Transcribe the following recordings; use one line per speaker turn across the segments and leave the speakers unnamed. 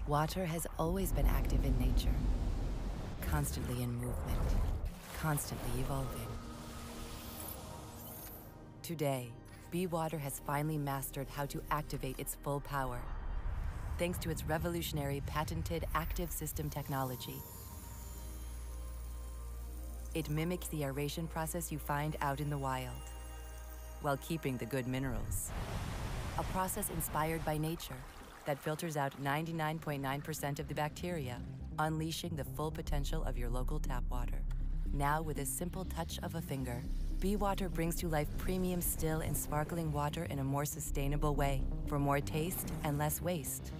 Water has always been active in nature, constantly in movement, constantly evolving. Today, BeWater has finally mastered how to activate its full power, thanks to its revolutionary patented active system technology. It mimics the aeration process you find out in the wild, while keeping the good minerals. A process inspired by nature that filters out 99.9% of the bacteria, unleashing the full potential of your local tap water. Now, with a simple touch of a finger, BeWater brings to life premium still and sparkling water in a more sustainable way, for more taste and less waste.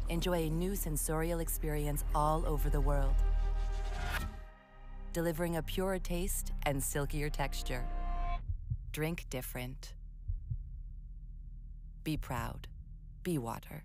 Enjoy a new sensorial experience all over the world, delivering a purer taste and silkier texture. Drink different. Be proud. BeWater.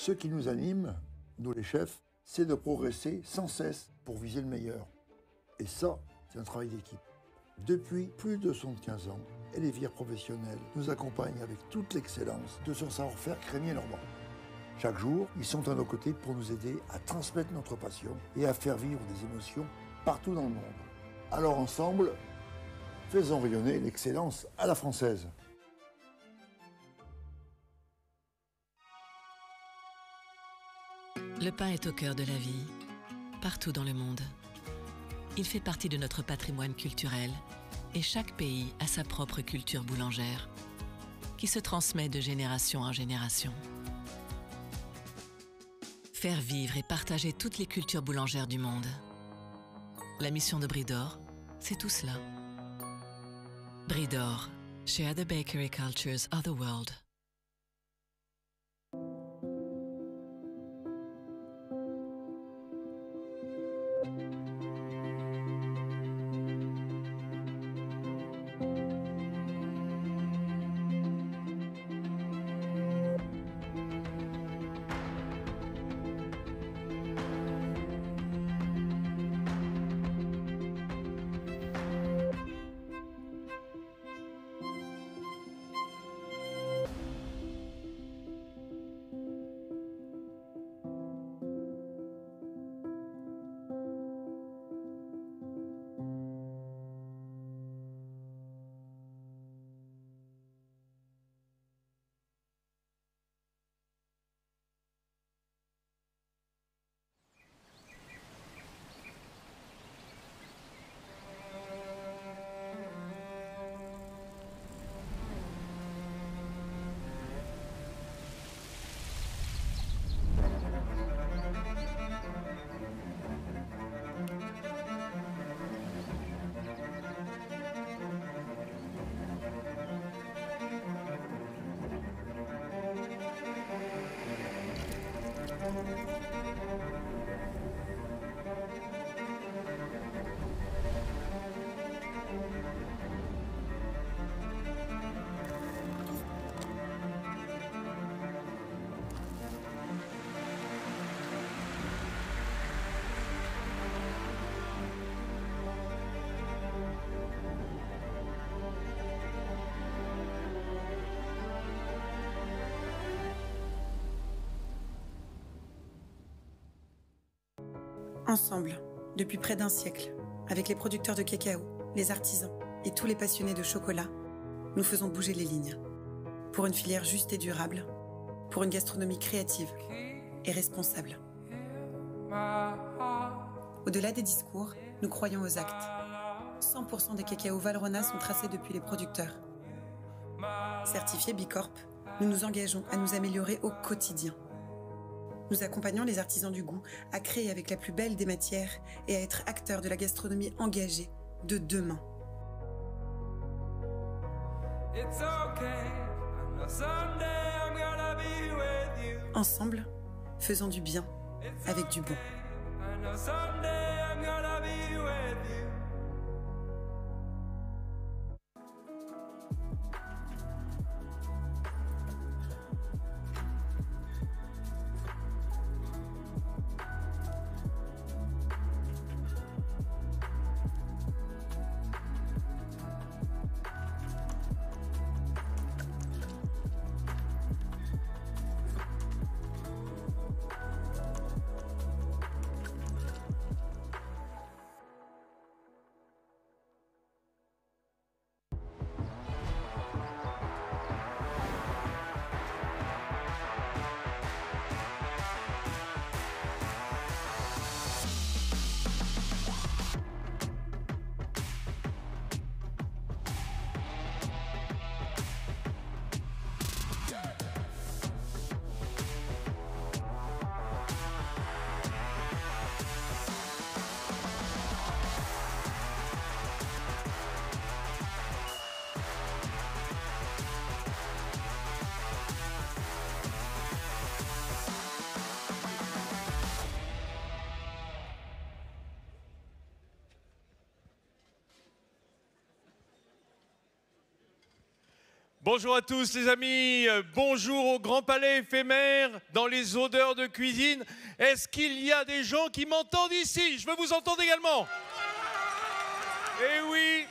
Ce qui nous anime, nous les chefs, c'est de progresser sans cesse pour viser le meilleur. Et ça, c'est un travail d'équipe. Depuis plus de 75 ans, Elévière Professionnelle nous accompagne avec toute l'excellence de son savoir-faire crémier-normand. Chaque jour, ils sont à nos côtés pour nous aider à transmettre notre passion et à faire vivre des émotions partout dans le monde. Alors ensemble, faisons rayonner l'excellence à la française.
Le pain est au cœur de la vie, partout dans le monde. Il fait partie de notre patrimoine culturel et chaque pays a sa propre culture boulangère qui se transmet de génération en génération. Faire vivre et partager toutes les cultures boulangères du monde. La mission de Brie d'Or, c'est tout cela. Brie d'Or, share the bakery cultures of the world.
Ensemble, depuis près d'un siècle, avec les producteurs de cacao, les artisans et tous les passionnés de chocolat, nous faisons bouger les lignes. Pour une filière juste et durable, pour une gastronomie créative et responsable. Au-delà des discours, nous croyons aux actes. 100% des cacao Valrhona sont tracés depuis les producteurs. Certifiés Bicorp, nous nous engageons à nous améliorer au quotidien. Nous accompagnons les artisans du goût à créer avec la plus belle des matières et à être acteurs de la gastronomie engagée de demain. Ensemble, faisons du bien avec du bon.
Bonjour à tous les amis, bonjour au Grand Palais éphémère dans les odeurs de cuisine. Est-ce qu'il y a des gens qui m'entendent ici? Je veux vous entendre également. Eh oui,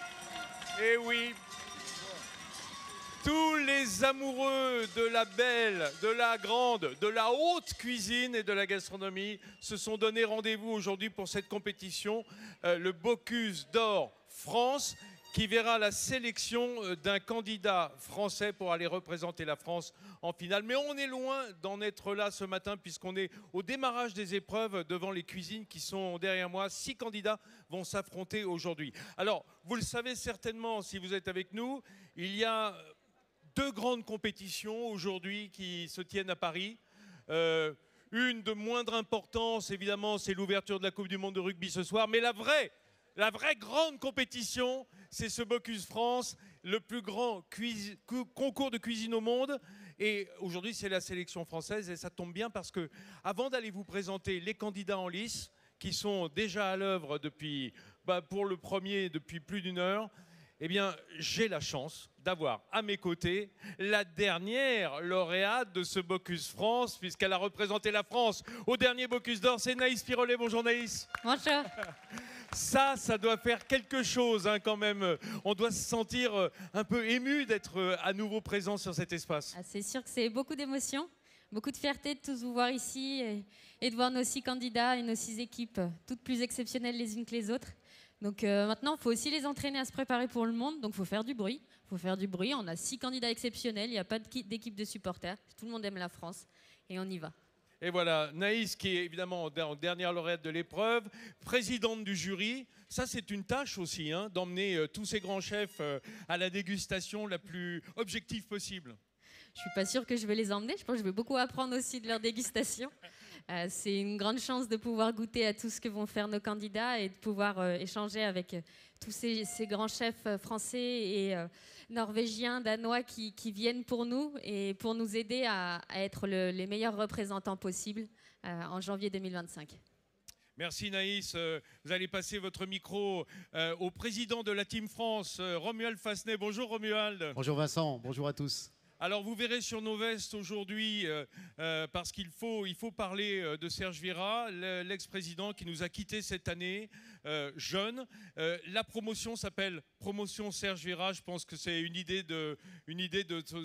eh oui. Tous les amoureux de la belle, de la grande, de la haute cuisine et de la gastronomie se sont donné rendez-vous aujourd'hui pour cette compétition, le Bocuse d'Or France, qui verra la sélection d'un candidat français pour aller représenter la France en finale. Mais on est loin d'en être là ce matin puisqu'on est au démarrage des épreuves devant les cuisines qui sont derrière moi. 6 candidats vont s'affronter aujourd'hui. Alors, vous le savez certainement si vous êtes avec nous, il y a 2 grandes compétitions aujourd'hui qui se tiennent à Paris. Une de moindre importance, évidemment, c'est l'ouverture de la Coupe du Monde de rugby ce soir. Mais la vraie grande compétition, c'est ce Bocuse France, le plus grand concours de cuisine au monde. Et aujourd'hui, c'est la sélection française. Et ça tombe bien parce que, avant d'aller vous présenter les candidats en lice, qui sont déjà à l'œuvre depuis, pour le premier, depuis plus d'1 heure, eh bien, j'ai la chance d'avoir à mes côtés la dernière lauréate de ce Bocuse France, puisqu'elle a représenté la France au dernier Bocuse d'Or. C'est Naïs Pirolet. Bonjour Naïs.
Bonjour.
Ça doit faire quelque chose hein, quand même. On doit se sentir un peu ému d'être à nouveau présent sur cet espace.
Ah, c'est sûr que c'est beaucoup d'émotions, beaucoup de fierté de tous vous voir ici et de voir nos 6 candidats et nos 6 équipes, toutes plus exceptionnelles les unes que les autres. Donc maintenant, il faut aussi les entraîner à se préparer pour le monde, donc il faut faire du bruit. On a 6 candidats exceptionnels, il n'y a pas d'équipe de supporters, tout le monde aime la France et on y va.
Et voilà, Naïs qui est évidemment dernière lauréate de l'épreuve, présidente du jury. Ça, c'est une tâche aussi, hein, d'emmener tous ces grands chefs à la dégustation la plus objective possible.
Je ne suis pas sûre que je vais les emmener, je pense que je vais beaucoup apprendre aussi de leur dégustation. C'est une grande chance de pouvoir goûter à tout ce que vont faire nos candidats et de pouvoir échanger avec tous ces grands chefs français et norvégiens, danois qui viennent pour nous et pour nous aider à être les meilleurs représentants possibles en janvier 2025.
Merci Naïs. Vous allez passer votre micro au président de la Team France, Romuald Fassenet. Bonjour Romuald.
Bonjour Vincent, bonjour à tous.
Alors vous verrez sur nos vestes aujourd'hui, parce qu'il faut parler de Serge Vira, l'ex-président qui nous a quittés cette année, jeune. La promotion s'appelle Promotion Serge Vira. Je pense que c'est une idée de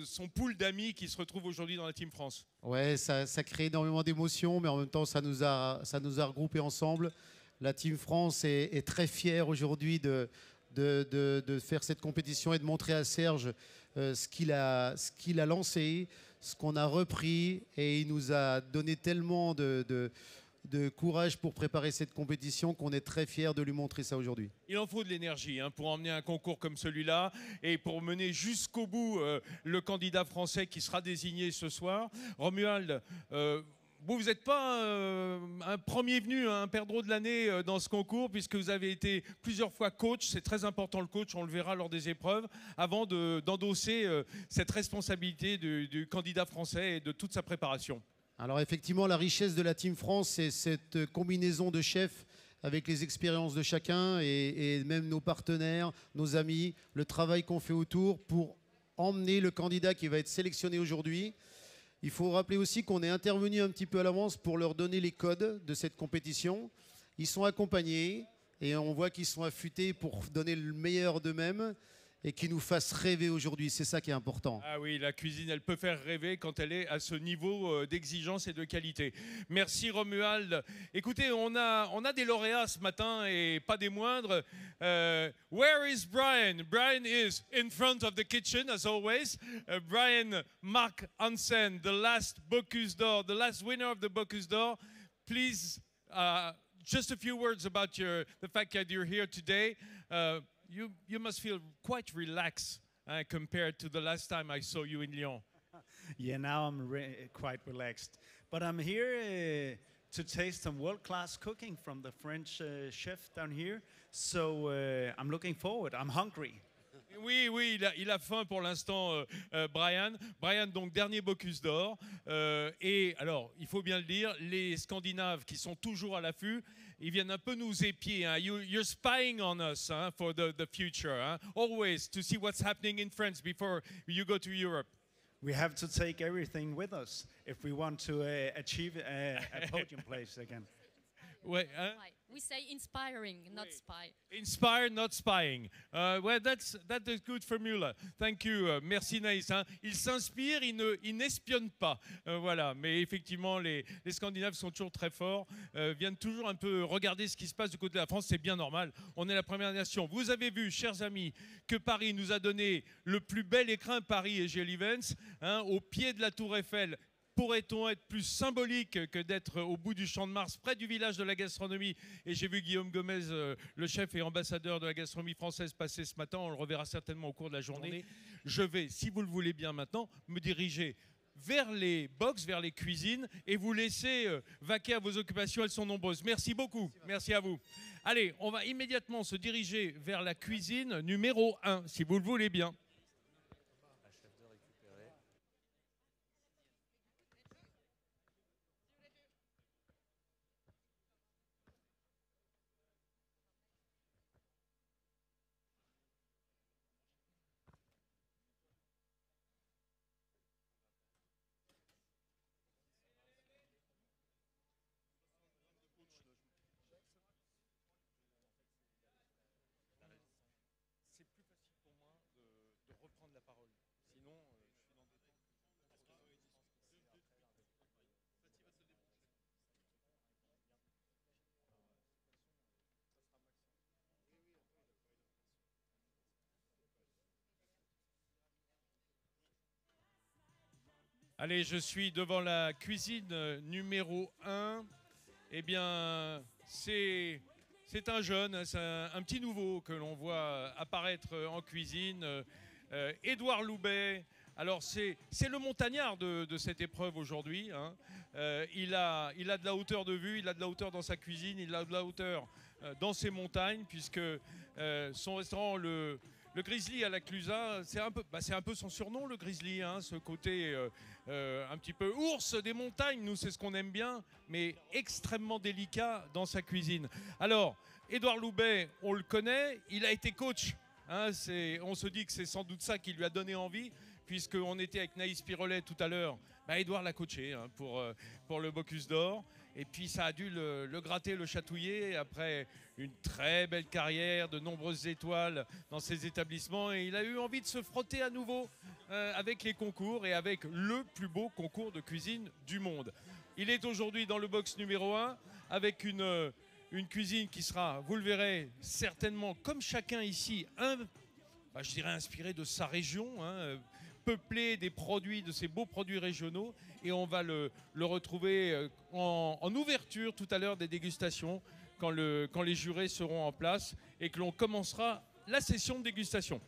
son pool d'amis qui se retrouve aujourd'hui dans la Team France.
Ouais, ça crée énormément d'émotions, mais en même temps ça nous a regroupés ensemble. La Team France est très fière aujourd'hui de faire cette compétition et de montrer à Serge ce qu'il a lancé, ce qu'on a repris, et il nous a donné tellement de courage pour préparer cette compétition qu'on est très fiers de lui montrer ça aujourd'hui.
Il en faut de l'énergie pour emmener un concours comme celui-là et pour mener jusqu'au bout le candidat français qui sera désigné ce soir. Romuald, vous n'êtes pas un premier venu, un perdreau de l'année dans ce concours, puisque vous avez été plusieurs fois coach. C'est très important le coach, on le verra lors des épreuves, avant d'endosser cette responsabilité du candidat français et de toute sa préparation.
Alors effectivement, la richesse de la Team France, c'est cette combinaison de chefs avec les expériences de chacun et même nos partenaires, nos amis, le travail qu'on fait autour pour emmener le candidat qui va être sélectionné aujourd'hui. Il faut rappeler aussi qu'on est intervenu un petit peu à l'avance pour leur donner les codes de cette compétition. Ils sont accompagnés et on voit qu'ils sont affûtés pour donner le meilleur d'eux-mêmes et qui nous fassent rêver aujourd'hui. C'est ça qui est important.
Ah oui, la cuisine, elle peut faire rêver quand elle est à ce niveau d'exigence et de qualité. Merci Romuald. Écoutez, on a des lauréats ce matin et pas des moindres. Where is Brian? Brian is in front of the kitchen as always. Brian Mark Hansen, the last Bocuse d'Or, the last winner of the Bocuse d'Or. Please, just a few words about the fact that you're here today. You must feel quite relaxed compared to the last time I saw you in Lyon.
Yeah, now I'm quite relaxed. But I'm here to taste some world-class cooking from the French chef down here. So I'm looking forward. I'm hungry.
Oui, il a faim pour l'instant, Brian. Brian, donc, dernier Bocuse d'Or. Et alors, il faut bien le dire, les Scandinaves qui sont toujours à l'affût, ils viennent un peu nous épier. You're spying on us for the future. Always to see what's happening in France before you go to Europe.
We have to take everything with us if we want to achieve a podium place again.
Ouais,
We say inspiring, not spy.
Inspire, not spying. Well, that's a good formula. Thank you. Merci Naïs. Il s'inspire, il n'espionne pas. Voilà. Mais effectivement, les Scandinaves sont toujours très forts, viennent toujours un peu regarder ce qui se passe du côté de la France. C'est bien normal. On est la première nation. Vous avez vu, chers amis, que Paris nous a donné le plus bel écrin, Paris et Géliwens, au pied de la Tour Eiffel. Pourrait-on être plus symbolique que d'être au bout du Champ de Mars, près du village de la gastronomie? Et j'ai vu Guillaume Gomez, le chef et ambassadeur de la gastronomie française, passer ce matin. On le reverra certainement au cours de la journée. Je vais, si vous le voulez bien maintenant, me diriger vers les box, vers les cuisines et vous laisser vaquer à vos occupations. Elles sont nombreuses. Merci beaucoup. Merci à vous. Allez, on va immédiatement se diriger vers la cuisine numéro 1, si vous le voulez bien. Allez, je suis devant la cuisine numéro 1. Eh bien, c'est un jeune, c'est un petit nouveau que l'on voit apparaître en cuisine. Édouard Loubet. Alors, c'est le montagnard de cette épreuve aujourd'hui. Il a de la hauteur de vue, il a de la hauteur dans sa cuisine, il a de la hauteur dans ses montagnes, puisque son restaurant, le Grizzly à la Clusaz, c'est un peu son surnom, le Grizzly, ce côté un petit peu ours des montagnes. Nous, c'est ce qu'on aime bien, mais extrêmement délicat dans sa cuisine. Alors, Édouard Loubet, on le connaît, il a été coach. On se dit que c'est sans doute ça qui lui a donné envie, puisqu'on était avec Naïs Pirolet tout à l'heure. Édouard l'a coaché pour le Bocuse d'Or. Et puis ça a dû le gratter, le chatouiller après une très belle carrière, de nombreuses étoiles dans ses établissements. Et il a eu envie de se frotter à nouveau avec les concours et avec le plus beau concours de cuisine du monde. Il est aujourd'hui dans le box numéro 1 avec une une cuisine qui sera, vous le verrez, certainement, comme chacun ici, je dirais inspiré de sa région, hein, peuplé des produits, de ces beaux produits régionaux. Et on va le retrouver en ouverture tout à l'heure des dégustations, quand les jurés seront en place et que l'on commencera la session de dégustation.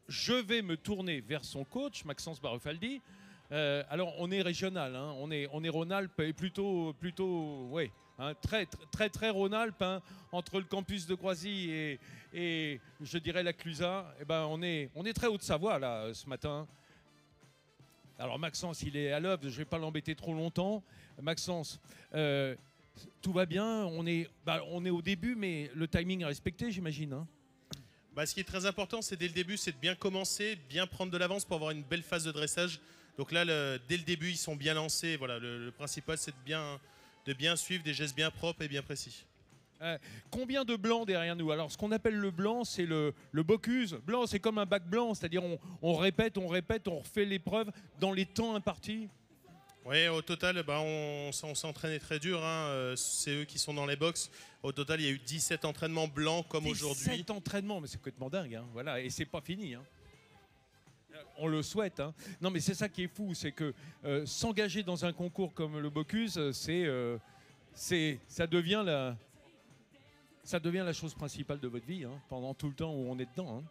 Je vais me tourner vers son coach, Maxence Barufaldi. Alors, on est régional, hein, on est Rhône-Alpes et plutôt ouais, hein, très Rhône-Alpes, hein, entre le campus de Croisy et je dirais la Clusaz. Eh ben, on est très Haute-Savoie là ce matin. Alors Maxence, il est à l'œuvre, je ne vais pas l'embêter trop longtemps. Maxence, tout va bien, on est au début, mais le timing est respecté, j'imagine, hein.
Ce qui est très important, c'est dès le début, c'est de bien commencer, bien prendre de l'avance pour avoir une belle phase de dressage. Donc là, dès le début, ils sont bien lancés. Voilà, le principal, c'est de bien suivre des gestes bien propres et bien précis.
Combien de blancs derrière nous? Alors, ce qu'on appelle le blanc, c'est le Bocuse. Blanc, c'est comme un bac blanc, c'est-à-dire on répète, on refait l'épreuve dans les temps impartis.
Oui, au total, on s'est entraîné très dur, hein. C'est eux qui sont dans les box. Au total, il y a eu 17 entraînements blancs comme aujourd'hui.
17 entraînements, mais c'est complètement dingue, hein. Voilà, et c'est pas fini, hein. On le souhaite, hein. Non, mais c'est ça qui est fou, c'est que s'engager dans un concours comme le Bocuse, ça devient la chose principale de votre vie, hein, pendant tout le temps où on est dedans, hein.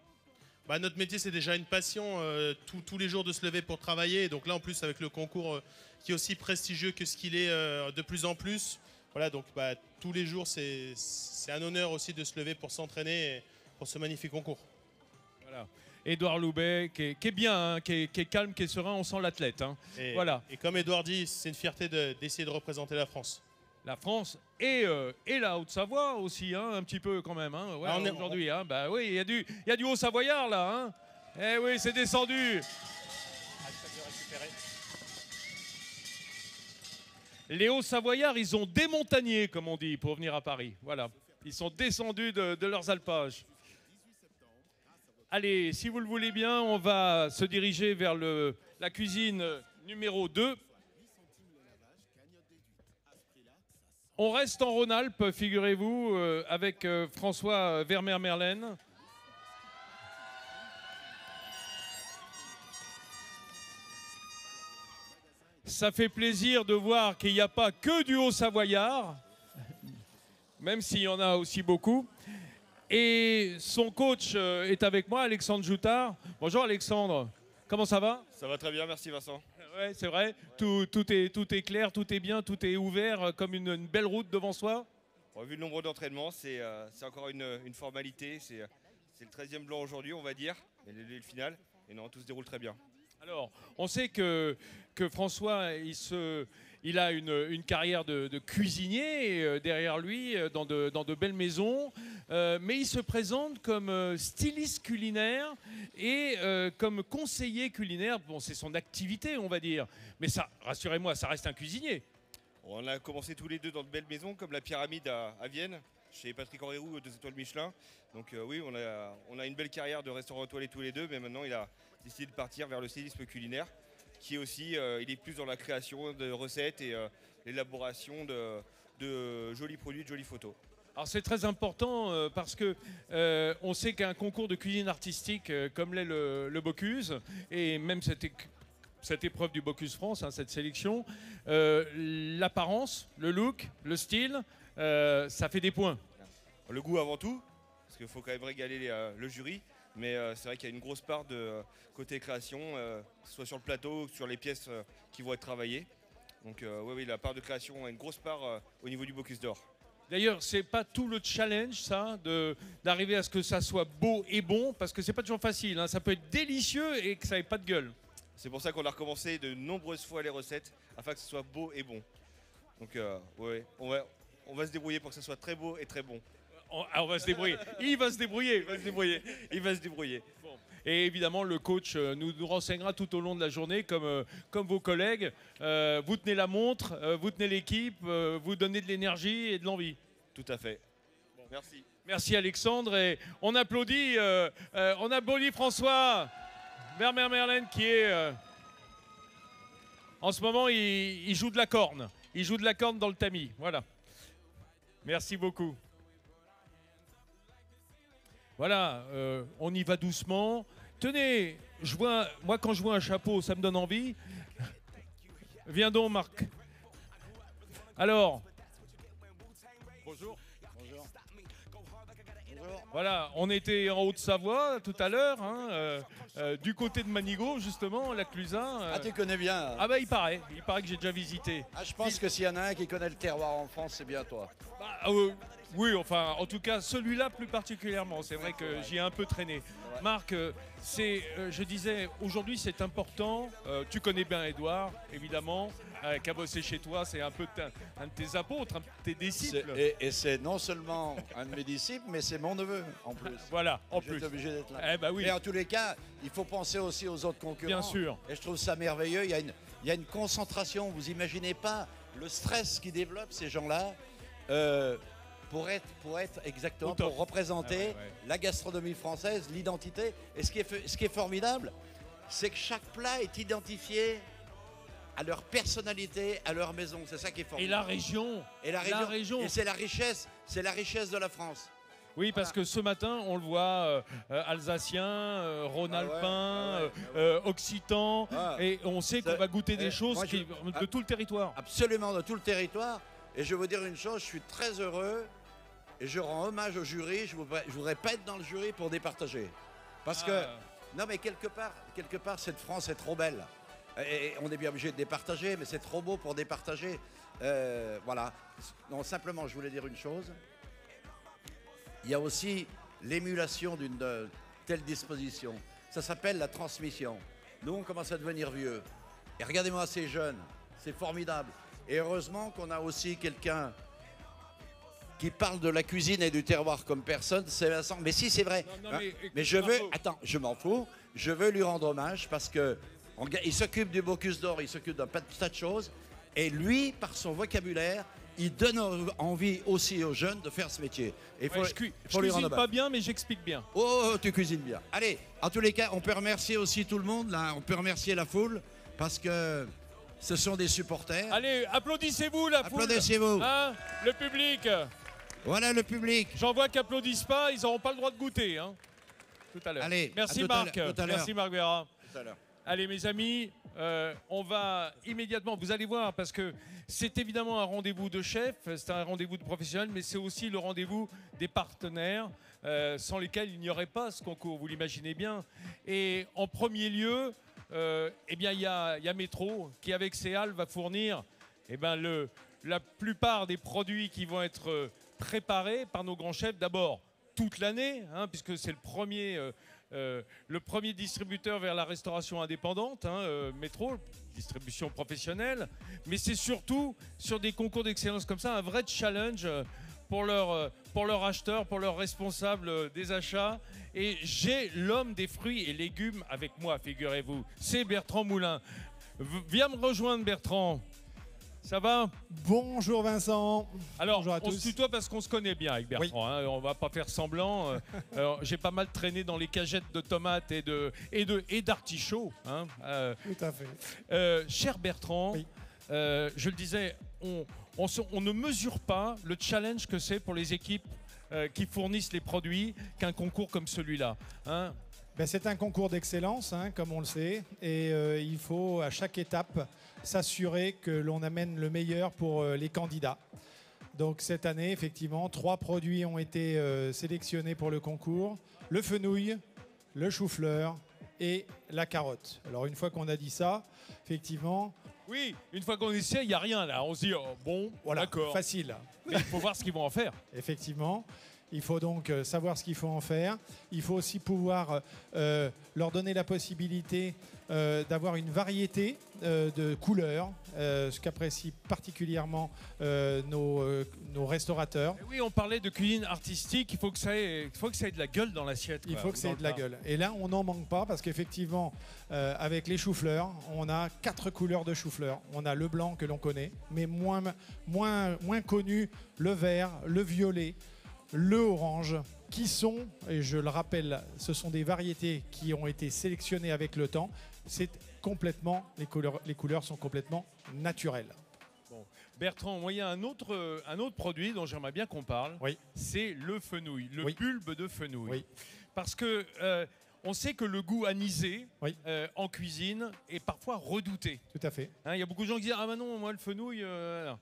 Notre métier, c'est déjà une passion, tous les jours de se lever pour travailler. Et donc là, en plus, avec le concours qui est aussi prestigieux que ce qu'il est de plus en plus. Voilà, donc tous les jours, c'est un honneur aussi de se lever pour s'entraîner pour ce magnifique concours.
Voilà. Édouard Loubet, qui est bien, hein, qui est calme, qui est serein, on sent l'athlète, hein. Voilà.
Et comme Édouard dit, c'est une fierté d'essayer de représenter la France.
La France et la Haute-Savoie aussi, hein, un petit peu quand même, hein, ouais, aujourd'hui. Hein, oui, il y a du Haut-Savoyard là. Hein. Eh oui, c'est descendu. Les Hauts-Savoyards, ils ont démontagné, comme on dit, pour venir à Paris. Voilà. Ils sont descendus de leurs alpages. Allez, si vous le voulez bien, on va se diriger vers la cuisine numéro 2. On reste en Rhône-Alpes, figurez-vous, avec François Vermeer-Merlen. Ça fait plaisir de voir qu'il n'y a pas que du Haut-Savoyard, même s'il y en a aussi beaucoup. Et son coach est avec moi, Alexandre Joutard. Bonjour Alexandre, comment ça va?
Ça va très bien, merci Vincent.
Ouais, c'est vrai, tout est clair, tout est bien, tout est ouvert comme une belle route devant soi.
Bon, vu le nombre d'entraînements, c'est encore une formalité. C'est le 13e blanc aujourd'hui, on va dire, et le final. Et non, tout se déroule très bien.
Alors, on sait que François, il a une carrière de cuisinier derrière lui, dans de belles maisons, mais il se présente comme styliste culinaire et comme conseiller culinaire. Bon, c'est son activité, on va dire, mais ça, rassurez-moi, ça reste un cuisinier.
On a commencé tous les deux dans de belles maisons, comme la Pyramide à Vienne, chez Patrick Henri Roux, 2 étoiles Michelin. Donc oui, on a une belle carrière de restaurant étoilé tous les deux, mais maintenant il a décidé de partir vers le stylisme culinaire, qui est aussi, il est plus dans la création de recettes et l'élaboration de jolis produits, de jolies photos.
Alors c'est très important parce que on sait qu'un concours de cuisine artistique comme l'est le Bocuse, et même cette épreuve du Bocuse France, hein, cette sélection, l'apparence, le look, le style, ça fait des points.
Le goût avant tout, parce qu'il faut quand même régaler le jury, mais c'est vrai qu'il y a une grosse part de côté création, que ce soit sur le plateau ou sur les pièces qui vont être travaillées. Donc oui, la part de création a une grosse part au niveau du Bocuse d'Or.
D'ailleurs, c'est pas tout le challenge, ça, d'arriver à ce que ça soit beau et bon, parce que c'est pas toujours facile, hein. Ça peut être délicieux et que ça n'ait pas de gueule.
C'est pour ça qu'on a recommencé de nombreuses fois les recettes, afin que ce soit beau et bon. Donc ouais, on va se débrouiller pour que ce soit très beau et très bon.
On va se débrouiller. Il va se débrouiller. Bon. Et évidemment, le coach nous renseignera tout au long de la journée, comme vos collègues. Vous tenez la montre, vous tenez l'équipe, vous donnez de l'énergie et de l'envie.
Tout à fait. Bon, merci.
Merci Alexandre. Et on applaudit François Vermeer-Merlen qui est... en ce moment, il joue de la corne. Il joue de la corne dans le tamis. Voilà. Merci beaucoup. Voilà, on y va doucement. Tenez, moi quand je vois un chapeau, ça me donne envie. Viens donc, Marc. Alors, bonjour. Voilà, on était en Haute-Savoie tout à l'heure, hein, du côté de Manigot, justement, la Clusaz.
Ah, tu connais bien.
Ah bah il paraît que j'ai déjà visité.
Ah, je pense que s'il y en a un qui connaît le terroir en France, c'est bien toi.
Bah, oui, enfin, en tout cas, celui-là plus particulièrement. C'est vrai que j'y ai un peu traîné. Marc, je disais, aujourd'hui c'est important. Tu connais bien Édouard, évidemment, qui a bossé chez toi. C'est un peu un de tes apôtres, un de tes disciples.
Et c'est non seulement un de mes disciples, mais c'est mon neveu en plus.
Voilà, en plus.
J'étais obligé d'être là.
Eh ben oui.
Mais en tous les cas, il faut penser aussi aux autres concurrents.
Bien sûr.
Et je trouve ça merveilleux. Il y a une concentration. Vous imaginez pas le stress qu'ils développent, ces gens-là. Pour être exactement, pour représenter la gastronomie française, l'identité. Et ce qui est formidable, c'est que chaque plat est identifié à leur personnalité, à leur maison. C'est ça qui est formidable.
Et la région.
Et c'est la richesse de la France.
Oui, parce que ce matin, on le voit, alsacien, rhône-alpin, occitan, et on sait qu'on va goûter des choses de tout le territoire.
Absolument, de tout le territoire. Et je veux vous dire une chose, je suis très heureux et je rends hommage au jury. Je voudrais pas être dans le jury pour départager. Parce que, non mais quelque part, cette France est trop belle. Et on est bien obligé de départager, mais c'est trop beau pour départager. Voilà. Non, simplement, je voulais dire une chose. Il y a aussi l'émulation d'une telle disposition. Ça s'appelle la transmission. Nous, on commence à devenir vieux. Et regardez-moi ces jeunes. C'est formidable. Et heureusement qu'on a aussi quelqu'un qui parle de la cuisine et du terroir comme personne, c'est Vincent. Mais si, c'est vrai.
Non,
mais je veux... Attends, je m'en fous. Je veux lui rendre hommage parce que il s'occupe du Bocuse d'Or, il s'occupe d'un tas de choses. Et lui, par son vocabulaire, il donne envie aussi aux jeunes de faire ce métier. Et
je cuisine pas bien, mais j'explique bien.
Oh, tu cuisines bien. Allez, en tous les cas, on peut remercier aussi tout le monde. Là, on peut remercier la foule parce que ce sont des supporters.
Allez, applaudissez-vous la foule.
Applaudissez-vous.
Hein, le public.
Voilà le public.
J'en vois qui applaudissent pas, ils n'auront pas le droit de goûter. Hein. Tout à l'heure.
Allez,
merci Marc. Merci Marc Vera.
Tout à l'heure.
Allez mes amis, on va immédiatement, vous allez voir, parce que c'est évidemment un rendez-vous de chefs, c'est un rendez-vous de professionnels, mais c'est aussi le rendez-vous des partenaires, sans lesquels il n'y aurait pas ce concours, vous l'imaginez bien. Et en premier lieu, eh bien, il y a Métro qui, avec ses halles, va fournir la plupart des produits qui vont être préparés par nos grands chefs, d'abord toute l'année, hein, puisque c'est le premier distributeur vers la restauration indépendante, Métro, distribution professionnelle, mais c'est surtout sur des concours d'excellence comme ça, un vrai challenge pour leurs acheteurs, pour leurs responsables des achats. Et j'ai l'homme des fruits et légumes avec moi, figurez-vous, c'est Bertrand Moulin. Viens me rejoindre, Bertrand. Ça va?
Bonjour Vincent.
Alors,
bonjour à
on
tous.
se tutoie parce qu'on se connaît bien avec Bertrand.
Oui.
On va pas faire semblant. J'ai pas mal traîné dans les cagettes de tomates et d'artichauts.
Tout à fait.
Cher Bertrand,
oui.
Je le disais, on ne mesure pas le challenge que c'est pour les équipes qui fournissent les produits qu'un concours comme celui-là.
C'est un concours d'excellence, comme on le sait, et il faut à chaque étape s'assurer que l'on amène le meilleur pour les candidats. Donc cette année, effectivement, 3 produits ont été sélectionnés pour le concours. Le fenouil, le chou-fleur et la carotte. Alors une fois qu'on a dit ça, effectivement...
Oui, une fois qu'on essaie, il n'y a rien là. On se dit, bon,
voilà,
d'accord.
Facile.
Mais il faut voir ce qu'ils vont en faire.
Effectivement. Il faut donc savoir ce qu'il faut en faire. Il faut aussi pouvoir leur donner la possibilité d'avoir une variété de couleurs, ce qu'apprécient particulièrement nos restaurateurs.
Et oui, on parlait de cuisine artistique, il faut que ça ait de la gueule dans l'assiette.
Il faut que ça ait de la gueule. Et là, on n'en manque pas parce qu'effectivement, avec les choux-fleurs, on a 4 couleurs de choux-fleurs. On a le blanc que l'on connaît, mais moins connu, le vert, le violet, le orange, qui sont, et je le rappelle, ce sont des variétés qui ont été sélectionnées avec le temps. C'est complètement, les couleurs sont complètement naturelles.
Bon. Bertrand, moi, il y a un autre produit dont j'aimerais bien qu'on parle.
Oui.
C'est le fenouil, le
Oui.
bulbe de fenouil.
Oui.
Parce que on sait que le goût anisé en cuisine est parfois redouté.
Tout à fait.
Hein, il y a beaucoup de gens qui disent « Ah ben non, moi le fenouil... non. »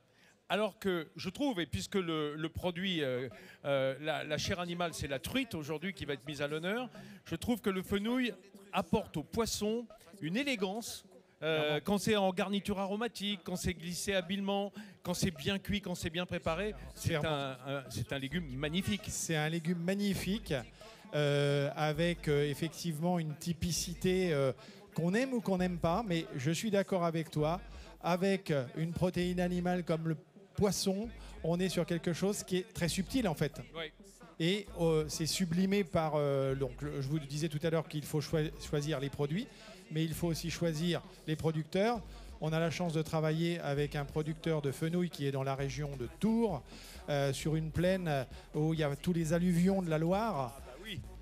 Alors que je trouve, et puisque le produit, la chair animale, c'est la truite aujourd'hui qui va être mise à l'honneur, je trouve que le fenouil apporte au poisson une élégance. Quand c'est en garniture aromatique, quand c'est glissé habilement, quand c'est bien cuit, quand c'est bien préparé, c'est un légume magnifique.
C'est un légume magnifique avec effectivement une typicité qu'on aime ou qu'on n'aime pas, mais je suis d'accord avec toi. Avec une protéine animale comme le poisson, on est sur quelque chose qui est très subtil en fait.
Oui.
Et c'est sublimé par... donc, je vous disais tout à l'heure qu'il faut choisir les produits, mais il faut aussi choisir les producteurs. On a la chance de travailler avec un producteur de fenouil qui est dans la région de Tours, sur une plaine où il y a tous les alluvions de la Loire.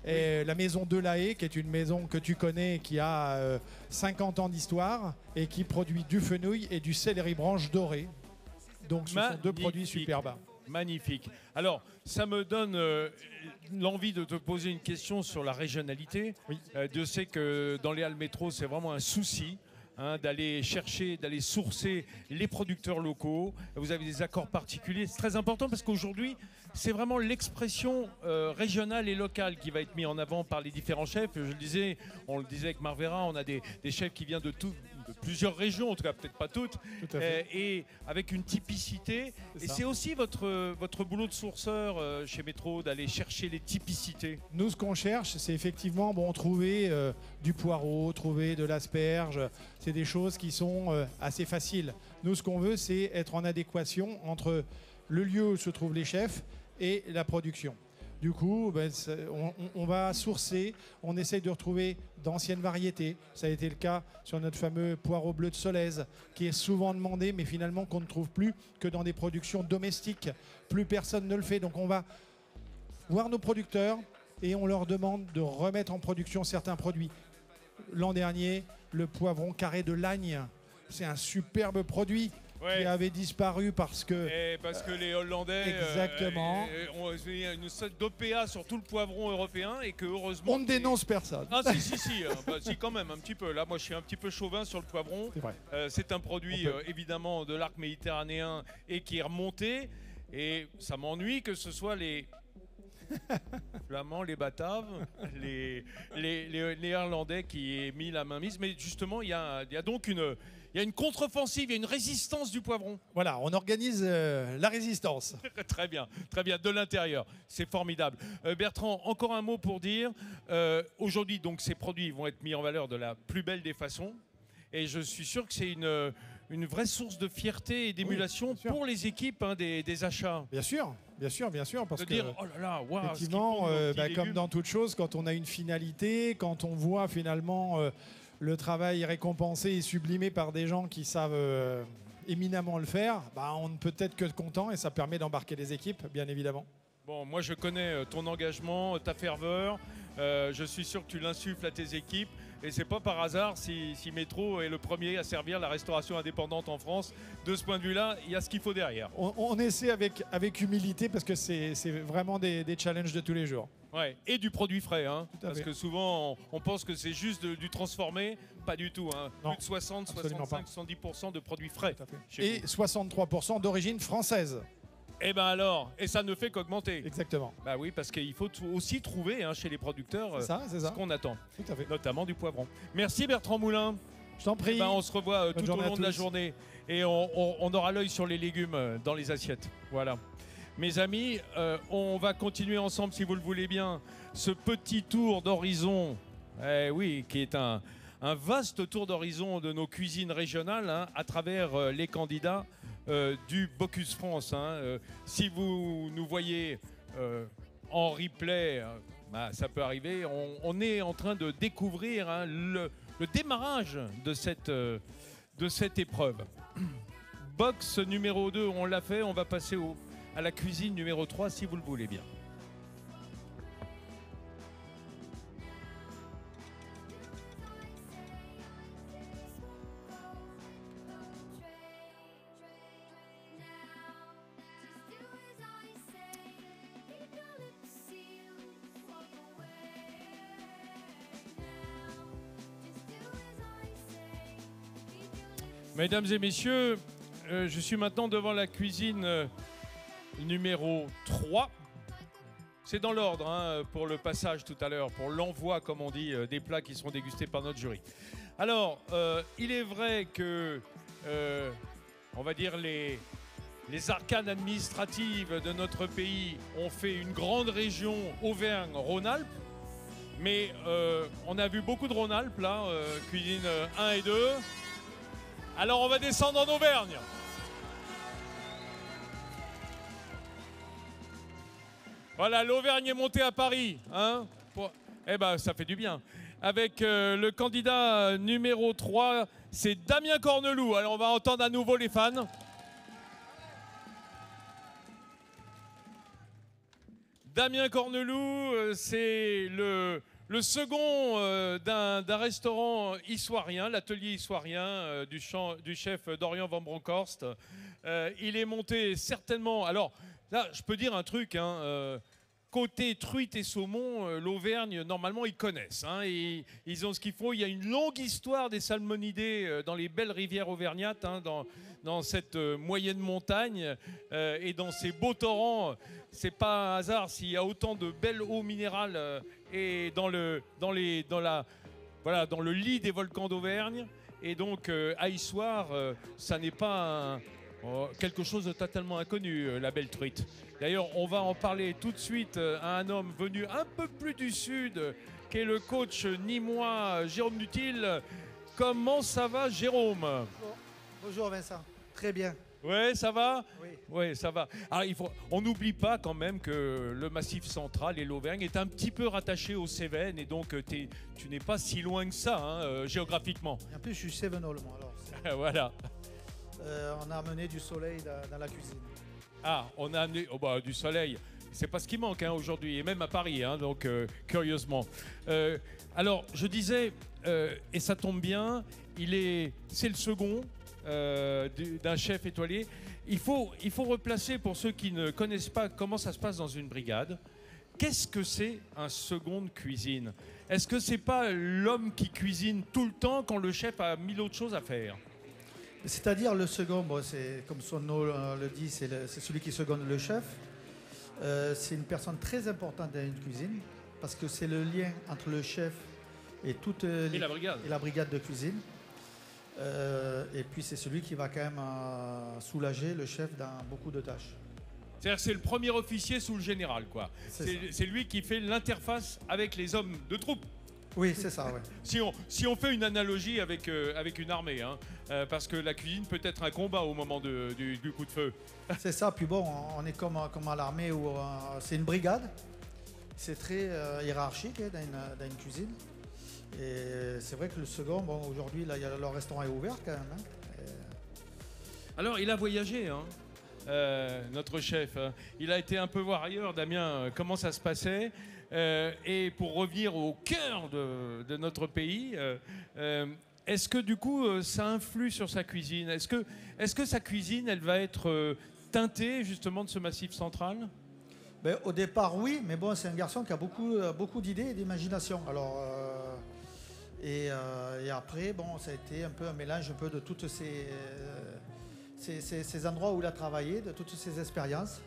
Et la maison de la Haye, qui est une maison que tu connais, qui a 50 ans d'histoire et qui produit du fenouil et du céleri branche doré. Donc ce sont deux produits superbes.
Magnifique. Alors, ça me donne l'envie de te poser une question sur la régionalité.
Oui.
Dieu sait que dans les halles métro, c'est vraiment un souci. D'aller chercher, d'aller sourcer les producteurs locaux. Vous avez des accords particuliers. C'est très important parce qu'aujourd'hui, c'est vraiment l'expression régionale et locale qui va être mise en avant par les différents chefs. Je le disais, on le disait avec Marvera, on a des chefs qui viennent de plusieurs régions, en tout cas peut-être pas toutes, et avec une typicité. Et c'est aussi votre boulot de sourceur chez Métro, d'aller chercher les typicités.
Nous, ce qu'on cherche, c'est effectivement trouver du poireau, trouver de l'asperge. C'est des choses qui sont assez faciles. Nous, ce qu'on veut, c'est être en adéquation entre le lieu où se trouvent les chefs et la production. Du coup, on va sourcer, on essaye de retrouver d'anciennes variétés. Ça a été le cas sur notre fameux poireau bleu de Solèze, qui est souvent demandé, mais finalement qu'on ne trouve plus que dans des productions domestiques. Plus personne ne le fait. Donc on va voir nos producteurs et on leur demande de remettre en production certains produits. L'an dernier, le poivron carré de Lagne, c'est un superbe produit. Qui avait disparu parce que
les Hollandais
exactement.
Ont une sorte d'OPA sur tout le poivron européen et que heureusement...
On ne dénonce personne.
Ah si, si quand même, un petit peu. Là, moi, je suis un petit peu chauvin sur le poivron. C'est un produit évidemment de l'arc méditerranéen et qui est remonté. Et ça m'ennuie que ce soit les Flamands, les Bataves, les Irlandais qui aient mis la main mise. Mais justement, il y a donc une contre-offensive, il y a une résistance du poivron.
Voilà, on organise la résistance.
Très bien, de l'intérieur. C'est formidable. Bertrand, encore un mot pour dire, aujourd'hui, donc, ces produits vont être mis en valeur de la plus belle des façons. Et je suis sûr que c'est une vraie source de fierté et d'émulation pour les équipes des achats.
Bien sûr. Parce
de dire, oh là là, wow,
effectivement, comme dans toute chose, quand on a une finalité, quand on voit finalement... le travail récompensé et sublimé par des gens qui savent éminemment le faire, on ne peut être que content et ça permet d'embarquer les équipes, bien évidemment.
Bon, moi je connais ton engagement, ta ferveur, je suis sûr que tu l'insuffles à tes équipes et c'est pas par hasard si Métro est le premier à servir la restauration indépendante en France. De ce point de vue-là, il y a ce qu'il faut derrière.
On essaie avec humilité parce que c'est vraiment des challenges de tous les jours.
Ouais, et du produit frais, parce que souvent on pense que c'est juste du transformé, pas du tout.
Non,
plus de 60, 65, 70% de produits frais.
Et 63% d'origine française.
Et ben alors, et ça ne fait qu'augmenter.
Exactement.
Bah oui, parce qu'il faut aussi trouver chez les producteurs
ce
qu'on attend.
Tout à fait.
Notamment du poivron. Merci Bertrand Moulin.
Je t'en prie.
On se revoit tout au long de la journée. Et on aura l'œil sur les légumes dans les assiettes. Voilà. Mes amis, on va continuer ensemble, si vous le voulez bien, ce petit tour d'horizon, qui est un vaste tour d'horizon de nos cuisines régionales à travers les candidats du Bocuse France. Si vous nous voyez en replay, ça peut arriver, on est en train de découvrir le démarrage de cette épreuve. Box numéro 2, on l'a fait, on va passer à la cuisine numéro 3 si vous le voulez bien. Mesdames et messieurs, je suis maintenant devant la cuisine numéro 3. C'est dans l'ordre hein, pour le passage tout à l'heure, pour l'envoi, comme on dit, des plats qui seront dégustés par notre jury. Alors, il est vrai que, on va dire, les arcanes administratives de notre pays ont fait une grande région Auvergne-Rhône-Alpes. Mais on a vu beaucoup de Rhône-Alpes, là, cuisine 1 et 2. Alors on va descendre en Auvergne. Voilà, l'Auvergne est montée à Paris. Hein, eh ben, ça fait du bien. Avec le candidat numéro 3, c'est Damien Corneloup. Alors on va entendre à nouveau les fans. Damien Corneloup, c'est le second d'un restaurant issoirien, l'atelier issoirien du chef Dorian Van Bronckhorst. Il est monté certainement... Alors là, je peux dire un truc, hein, côté truite et saumon, l'Auvergne, normalement, ils connaissent. Hein, et ils ont ce qu'il faut. Il y a une longue histoire des salmonidés dans les belles rivières auvergnates, hein, dans cette moyenne montagne et dans ces beaux torrents. C'est pas un hasard s'il y a autant de belles eaux minérales et dans le lit des volcans d'Auvergne. Et donc, à Issoire, ça n'est pas quelque chose de totalement inconnu, la belle truite. D'ailleurs, on va en parler tout de suite à un homme venu un peu plus du sud, qui est le coach nîmois Jérôme Dutil. Comment ça va, Jérôme?
Bonjour Vincent, très bien.
Ouais, ça va?
Oui.
Ouais, ça va. Alors, on n'oublie pas quand même que le Massif central et l'Auvergne est un petit peu rattaché aux Cévennes et donc tu n'es pas si loin que ça, hein, géographiquement.
Et en plus, je suis cévenol, moi. Alors,
voilà.
On a amené du soleil dans la cuisine.
Ah, on a amené du soleil. C'est pas ce qui manque hein, aujourd'hui, et même à Paris, hein, donc curieusement. Alors, je disais, et ça tombe bien, c'est le second d'un chef étoilé. Il faut replacer, pour ceux qui ne connaissent pas comment ça se passe dans une brigade, qu'est-ce que c'est un second de cuisine? Est-ce que c'est pas l'homme qui cuisine tout le temps quand le chef a 1000 autres choses à faire?
C'est-à-dire le second, c'est comme son nom le dit, c'est celui qui seconde le chef. C'est une personne très importante dans une cuisine parce que c'est le lien entre le chef et la brigade de cuisine. Et puis c'est celui qui va quand même soulager le chef dans beaucoup de tâches.
C'est-à-dire c'est le premier officier sous le général, quoi. C'est lui qui fait l'interface avec les hommes de troupe.
Oui, c'est ça, ouais.
Si on fait une analogie avec une armée, hein, parce que la cuisine peut être un combat au moment du coup de feu.
C'est ça, puis bon, on est comme à l'armée où c'est une brigade. C'est très hiérarchique hein, dans une cuisine. Et c'est vrai que le second, bon, aujourd'hui, là, le restaurant est ouvert quand même. Hein.
Alors, il a voyagé, hein, notre chef. Il a été un peu voir ailleurs, Damien, comment ça se passait. Et pour revenir au cœur de notre pays, est-ce que du coup, ça influe sur sa cuisine? Est-ce que sa cuisine, elle va être teintée justement de ce Massif central?
Ben, au départ, oui, mais bon, c'est un garçon qui a beaucoup d'idées et d'imagination. Alors... Et après, bon, ça a été un peu un mélange un peu de toutes ces endroits où il a travaillé, de toutes ces expériences.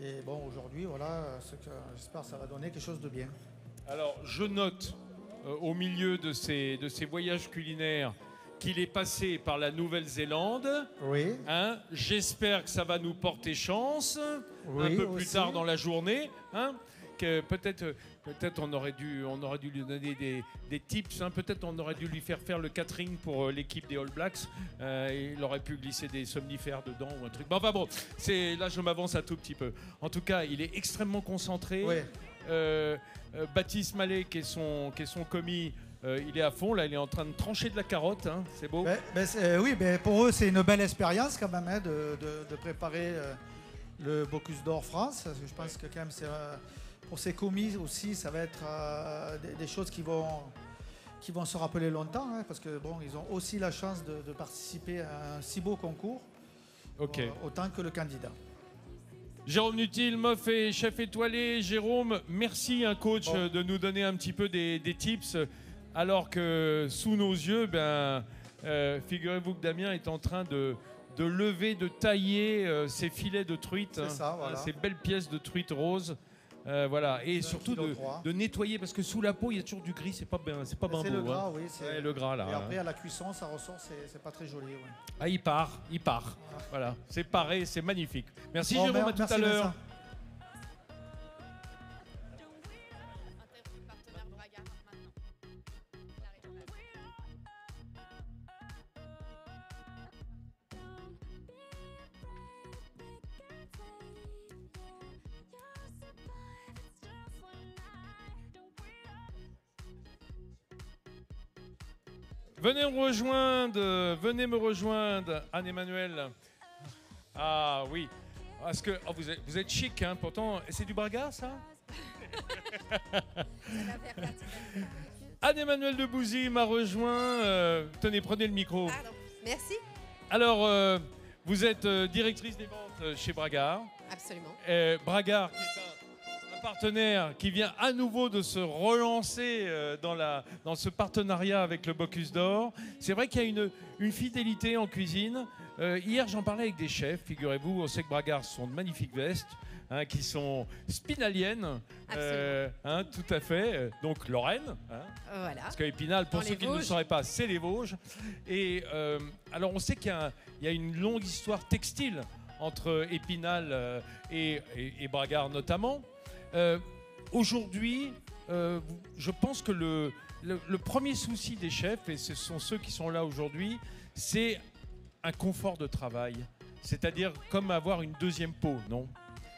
Et bon, aujourd'hui, voilà, j'espère que ça va donner quelque chose de bien.
Alors, je note au milieu de ces voyages culinaires qu'il est passé par la Nouvelle-Zélande.
Oui.
Hein, j'espère que ça va nous porter chance
oui,
un peu plus
aussi.
tard dans la journée. Hein, que peut-être on aurait dû lui donner des tips. Hein. Peut-être on aurait dû lui faire le catering pour l'équipe des All Blacks. Il aurait pu glisser des somnifères dedans ou un truc. Bon, enfin bon, là je m'avance un tout petit peu. En tout cas, il est extrêmement concentré.
Ouais.
Baptiste Mallet, qui est son commis, il est à fond. Là, il est en train de trancher de la carotte. Hein. C'est beau.
Oui, pour eux, c'est une belle expérience quand même hein, de préparer le Bocuse d'Or France. Je pense que quand même c'est... Pour ces commis aussi, ça va être des choses qui vont se rappeler longtemps, hein, parce que bon, ils ont aussi la chance de participer à un si beau concours, autant que le candidat.
Jérôme Dutil, Moff et chef étoilé. Jérôme, merci un coach de nous donner un petit peu des tips, alors que sous nos yeux, Figurez-vous que Damien est en train de lever, de tailler ces filets de truite,
voilà.
ces belles pièces de truite rose. Voilà, et surtout de nettoyer, parce que sous la peau il y a toujours du gris, c'est pas bien
C'est
beau.
le gras, oui.
Ouais, le gras là.
Et après à la cuisson, ça ressort, c'est pas très joli. Ouais.
Ah, il part. Voilà, c'est paré, c'est magnifique. Merci
Bon,
Jérôme, à tout à l'heure. Venez me rejoindre, Anne-Emmanuel. Ah oui, parce que vous êtes chic, hein, pourtant. C'est du Braga, ça? Anne-Emmanuel de Bouzy m'a rejoint. Tenez, prenez le micro.
Pardon. Merci.
Alors, vous êtes directrice des ventes chez Bragard.
Absolument.
Bragard, qui est un partenaire qui vient à nouveau de se relancer dans ce partenariat avec le Bocuse d'Or. C'est vrai qu'il y a une fidélité en cuisine. Hier, j'en parlais avec des chefs, figurez-vous. On sait que Bragard sont de magnifiques vestes, hein, qui sont spinaliennes. Tout à fait. Donc Lorraine.
Voilà.
Parce qu'Épinal, pour
Dans
ceux
les
qui ne le
Vosges.
sauraient pas, c'est les Vosges. Et alors, on sait qu'il y a une longue histoire textile entre Épinal et Bragard notamment. Aujourd'hui, je pense que le premier souci des chefs, et ce sont ceux qui sont là aujourd'hui, c'est un confort de travail. C'est-à-dire comme avoir une deuxième peau, non?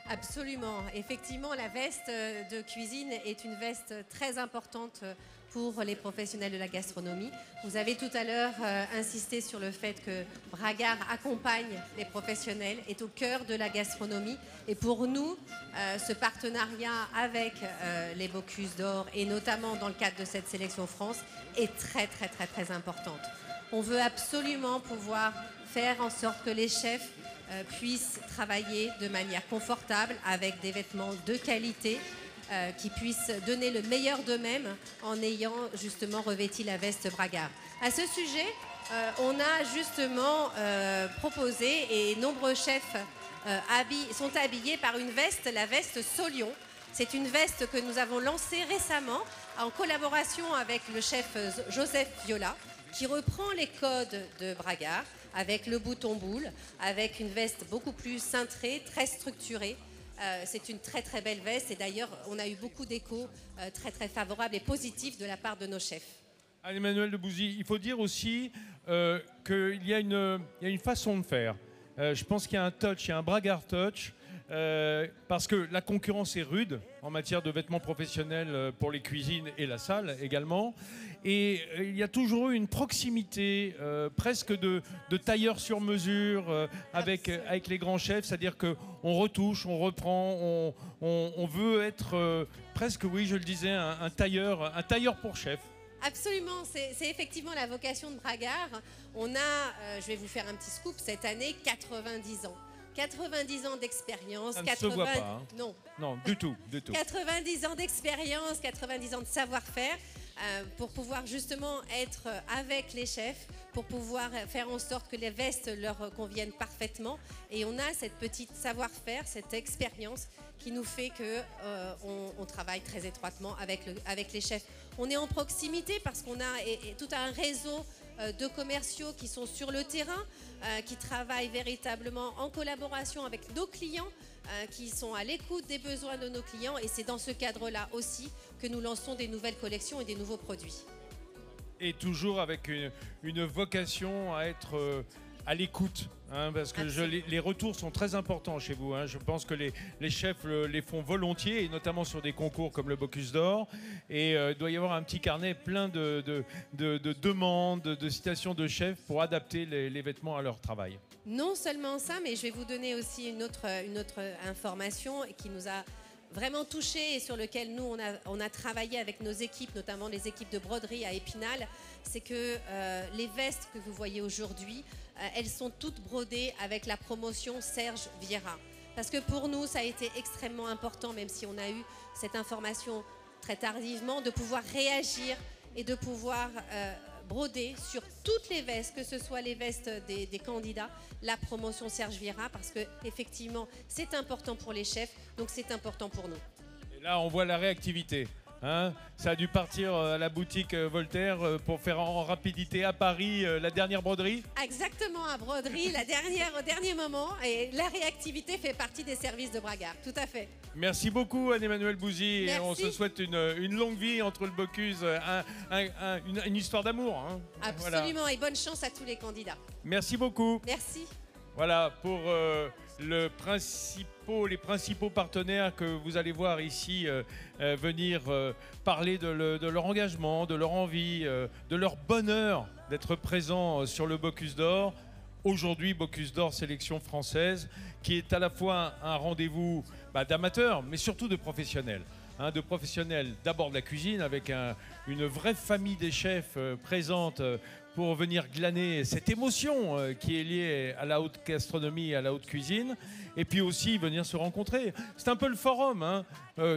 Absolument. Effectivement, la veste de cuisine est une veste très importante pour les professionnels de la gastronomie. Vous avez tout à l'heure insisté sur le fait que Bragard accompagne les professionnels, est au cœur de la gastronomie. Et pour nous, ce partenariat avec les Bocuse d'Or, et notamment dans le cadre de cette sélection France, est très, très, très, très importante. On veut absolument pouvoir faire en sorte que les chefs puissent travailler de manière confortable avec des vêtements de qualité qui puissent donner le meilleur d'eux-mêmes en ayant justement revêti la veste Bragard. À ce sujet, on a justement proposé, et nombreux chefs sont habillés par une veste, la veste Solion. C'est une veste que nous avons lancée récemment en collaboration avec le chef Joseph Viola, qui reprend les codes de Bragard, avec le bouton boule, avec une veste beaucoup plus cintrée, très structurée. C'est une très très belle veste, et d'ailleurs on a eu beaucoup d'échos très très favorables et positifs de la part de nos chefs.
Anne-Emmanuel de Bouzy, il faut dire aussi qu'il y a une façon de faire. Je pense qu'il y a un touch, il y a un Bragard touch, parce que la concurrence est rude en matière de vêtements professionnels pour les cuisines et la salle également. Et il y a toujours eu une proximité presque de tailleur sur mesure avec les grands chefs, c'est-à-dire qu'on retouche, on reprend, on veut être presque, oui, je le disais, un tailleur pour chef.
Absolument, c'est effectivement la vocation de Bragard. On a, je vais vous faire un petit scoop, cette année, 90 ans. 90 ans d'expérience.
Ça ne se voit pas. Hein.
Non.
Non, du tout, du tout.
90 ans d'expérience, 90 ans de savoir-faire pour pouvoir justement être avec les chefs, pour pouvoir faire en sorte que les vestes leur conviennent parfaitement. Et on a cette petite savoir-faire, cette expérience qui nous fait qu'on travaille très étroitement avec les chefs. On est en proximité parce qu'on a tout un réseau de commerciaux qui sont sur le terrain, qui travaillent véritablement en collaboration avec nos clients, qui sont à l'écoute des besoins de nos clients. Et c'est dans ce cadre-là aussi que nous lançons des nouvelles collections et des nouveaux produits. Et
toujours avec une vocation à être à l'écoute, hein, parce que les retours sont très importants chez vous. Hein. Je pense que les chefs les font volontiers, et notamment sur des concours comme le Bocuse d'Or. Et il doit y avoir un petit carnet plein de demandes, de citations de chefs pour adapter les vêtements à leur travail.
Non seulement ça, mais je vais vous donner aussi une autre information qui nous a vraiment touché et sur lequel nous on a travaillé avec nos équipes, notamment les équipes de broderie à Épinal. C'est que les vestes que vous voyez aujourd'hui, elles sont toutes brodées avec la promotion Serge Vieira. Parce que pour nous, ça a été extrêmement important, même si on a eu cette information très tardivement, de pouvoir réagir et de pouvoir broder sur toutes les vestes, que ce soit les vestes des candidats, la promotion Serge Vira, parce que effectivement, c'est important pour les chefs, donc c'est important pour nous.
Et là, on voit la réactivité. Hein, ça a dû partir à la boutique Voltaire pour faire en rapidité à Paris la dernière broderie.
Exactement, à broderie, au dernier moment. Et la réactivité fait partie des services de Bragard, tout à fait.
Merci beaucoup Anne-Emmanuelle Bouzy.
Merci.
Et on se souhaite une longue vie entre le Bocuse, une histoire d'amour. Hein.
Absolument,
Voilà.
et bonne chance à tous les candidats.
Merci beaucoup.
Merci.
Voilà pour les principaux partenaires que vous allez voir ici venir parler de leur engagement, de leur envie, de leur bonheur d'être présents sur le Bocuse d'Or. Aujourd'hui, Bocuse d'Or Sélection Française, qui est à la fois un rendez-vous d'amateurs, mais surtout de professionnels. Hein, de professionnels d'abord de la cuisine, avec une vraie famille des chefs présente pour venir glaner cette émotion qui est liée à la haute gastronomie et à la haute cuisine, et puis aussi venir se rencontrer. C'est un peu le forum. Hein.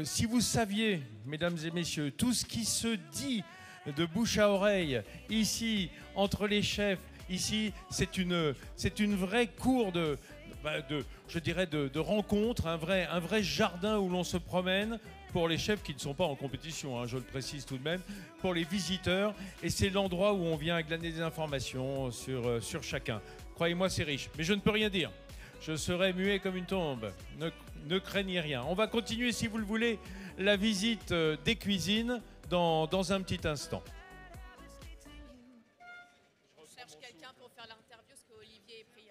Si vous saviez, mesdames et messieurs, tout ce qui se dit de bouche à oreille ici, entre les chefs, ici, c'est une vraie cour de rencontres, un vrai jardin où l'on se promène, pour les chefs qui ne sont pas en compétition, hein, je le précise tout de même, pour les visiteurs. Et c'est l'endroit où on vient glaner des informations sur chacun. Croyez-moi, c'est riche. Mais je ne peux rien dire. Je serai muet comme une tombe. Ne craignez rien. On va continuer, si vous le voulez, la visite des cuisines dans un petit instant.
Je cherche quelqu'un pour faire l'interview, parce qu'Olivier est pris...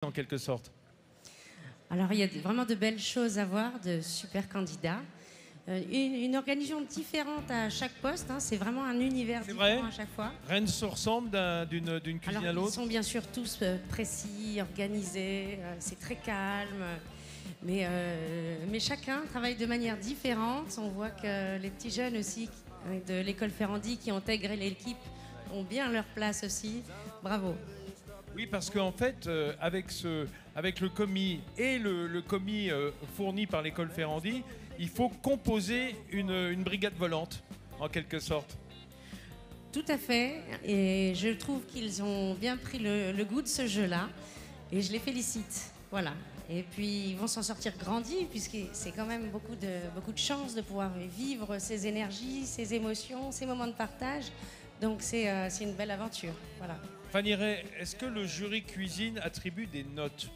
En quelque sorte.
Alors, il y a vraiment de belles choses à voir, de super candidats. Une organisation différente à chaque poste, hein, c'est vraiment un univers différent à chaque fois.
Rien ne se ressemble d'une cuisine à l'autre.
Ils sont bien sûr tous précis, organisés, c'est très calme. Mais chacun travaille de manière différente. On voit que les petits jeunes aussi de l'école Ferrandi qui ont intégré l'équipe ont bien leur place aussi. Bravo.
Oui, parce qu'en fait, avec le commis et le commis fourni par l'école Ferrandi, il faut composer une brigade volante, en quelque sorte.
Tout à fait. Et je trouve qu'ils ont bien pris le goût de ce jeu-là. Et je les félicite. Voilà. Et puis ils vont s'en sortir grandis, puisque c'est quand même beaucoup de chance de pouvoir vivre ces énergies, ces émotions, ces moments de partage. Donc c'est une belle aventure. Voilà.
Fanny Ray, est-ce que le jury cuisine attribue des notes?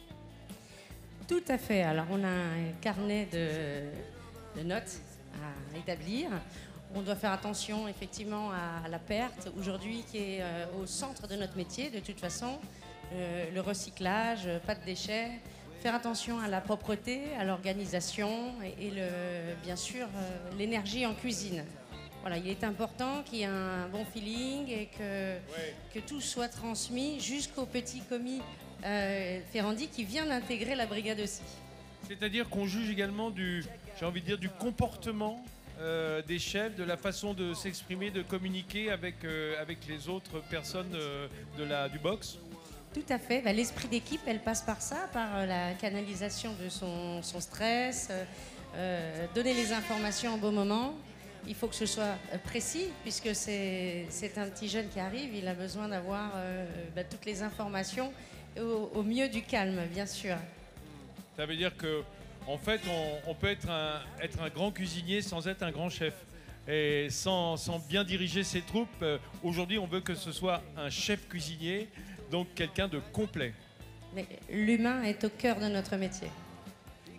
Tout à fait. Alors on a un carnet de notes à établir. On doit faire attention effectivement à la perte, aujourd'hui qui est au centre de notre métier de toute façon. Le recyclage, pas de déchets. Faire attention à la propreté, à l'organisation et bien sûr l'énergie en cuisine. Voilà, il est important qu'il y ait un bon feeling et que tout soit transmis jusqu'au petit commis Ferrandi qui vient d'intégrer la brigade aussi.
C'est-à-dire qu'on juge également du comportement des chefs, de la façon de s'exprimer, de communiquer avec les autres personnes du box.
Tout à fait. Bah, l'esprit d'équipe, elle passe par ça, par la canalisation de son stress, donner les informations au bon moment. Il faut que ce soit précis, puisque c'est un petit jeune qui arrive, il a besoin d'avoir toutes les informations au mieux du calme, bien sûr.
Ça veut dire que, en fait, on peut être un grand cuisinier sans être un grand chef. Et sans bien diriger ses troupes, aujourd'hui, on veut que ce soit un chef cuisinier, donc quelqu'un de complet.
Mais l'humain est au cœur de notre métier.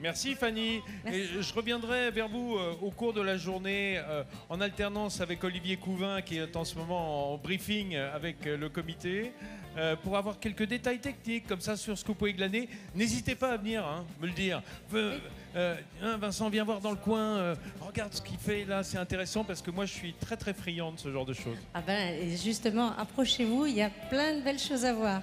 Merci Fanny.
Merci.
Et je reviendrai vers vous au cours de la journée en alternance avec Olivier Couvin qui est en ce moment en briefing avec le comité pour avoir quelques détails techniques comme ça sur ce que vous pouvez glaner. N'hésitez pas à venir me le dire. Vincent, viens voir dans le coin, regarde ce qu'il fait là, c'est intéressant parce que moi je suis très très friand de ce genre de choses.
Ah ben, et justement, approchez-vous, il y a plein de belles choses à voir.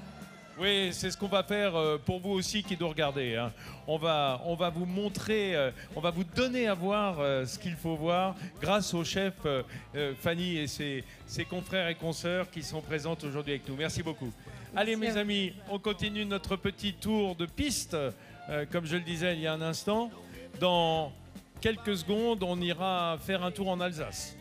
Oui, c'est ce qu'on va faire pour vous aussi qui nous regardez. Hein. On va vous montrer, on va vous donner à voir ce qu'il faut voir grâce au chef Fanny et ses confrères et consoeurs qui sont présentes aujourd'hui avec nous. Merci beaucoup. Allez mes amis, on continue notre petit tour de piste. Comme je le disais il y a un instant, dans quelques secondes, on ira faire un tour en Alsace.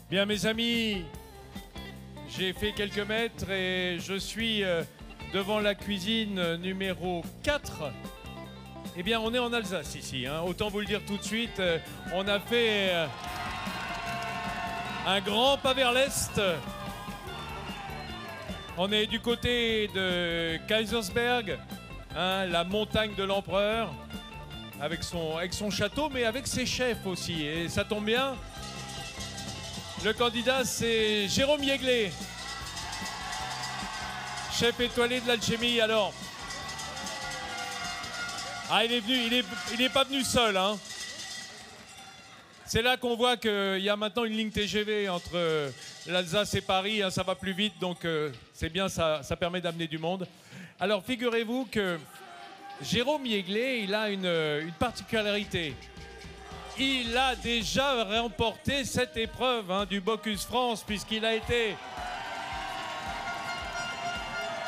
Bien mes amis, j'ai fait quelques mètres et je suis devant la cuisine numéro 4. Eh bien on est en Alsace ici, hein. Autant vous le dire tout de suite, on a fait un grand pas vers l'est. On est du côté de Kaisersberg, hein, la montagne de l'empereur, avec son château, mais avec ses chefs aussi. Et ça tombe bien. Le candidat, c'est Jérôme Yeglet, chef étoilé de l'Alchimie. Alors, Ah, il est venu, il est pas venu seul, hein. C'est là qu'on voit qu'il y a maintenant une ligne TGV entre l'Alsace et Paris, hein, ça va plus vite, donc c'est bien, ça permet d'amener du monde. Alors figurez-vous que Jérôme Yeglet, il a une particularité. Il a déjà remporté cette épreuve, hein, du Bocuse France, puisqu'il a été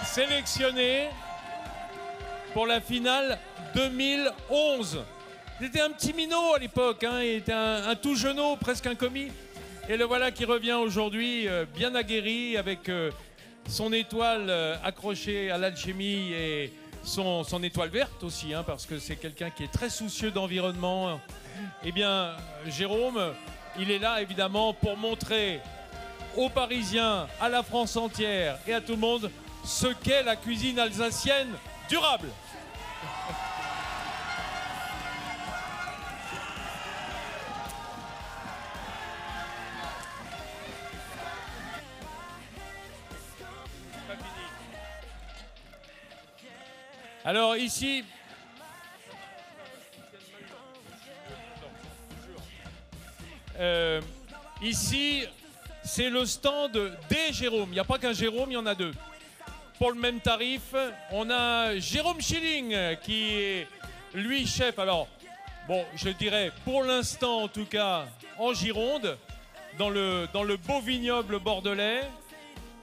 sélectionné pour la finale 2011. C'était un petit minot à l'époque, hein, il était un tout jeunot, presque un commis. Et le voilà qui revient aujourd'hui bien aguerri avec son étoile accrochée à l'alchimie et son étoile verte aussi, hein, parce que c'est quelqu'un qui est très soucieux d'environnement. Eh bien, Jérôme, il est là évidemment pour montrer aux Parisiens, à la France entière et à tout le monde ce qu'est la cuisine alsacienne durable. Alors ici, ici c'est le stand des Jérôme. Il n'y a pas qu'un Jérôme, il y en a deux. Pour le même tarif, on a Jérôme Schilling qui est lui chef. Alors, bon, je dirais pour l'instant en tout cas en Gironde, dans le beau vignoble bordelais,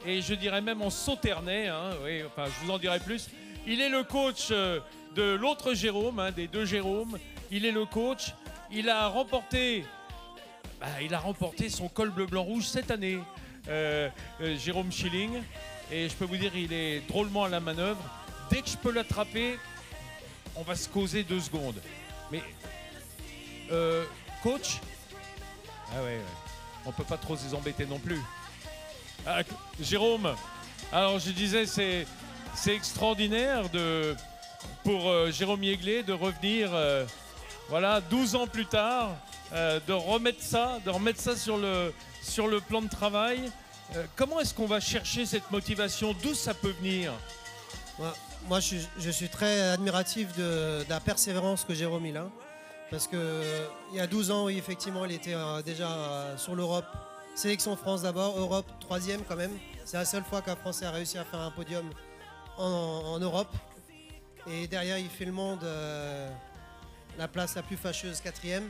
et je dirais même en Sauternais, hein, oui, enfin je vous en dirai plus. Il est le coach de l'autre Jérôme, hein, des deux Jérômes. Il est le coach. Il a remporté son col bleu-blanc-rouge cette année, Jérôme Schilling. Et je peux vous dire, il est drôlement à la manœuvre. Dès que je peux l'attraper, on va se causer 2 secondes. Mais, coach, ah ouais, on peut pas trop les embêter non plus. Ah, Jérôme, alors je disais, c'est extraordinaire pour Jérôme Yeglet de revenir, voilà, 12 ans plus tard, de remettre ça sur le plan de travail. Comment est-ce qu'on va chercher cette motivation? D'où ça peut venir?
Moi, je suis très admiratif de la persévérance que Jérôme il a. Parce qu'il y a 12 ans, oui, effectivement, il était déjà sur l'Europe. Sélection France d'abord, Europe 3e quand même. C'est la seule fois qu'un Français a réussi à faire un podium en Europe. Et derrière, il fait le monde, la place la plus fâcheuse, 4e.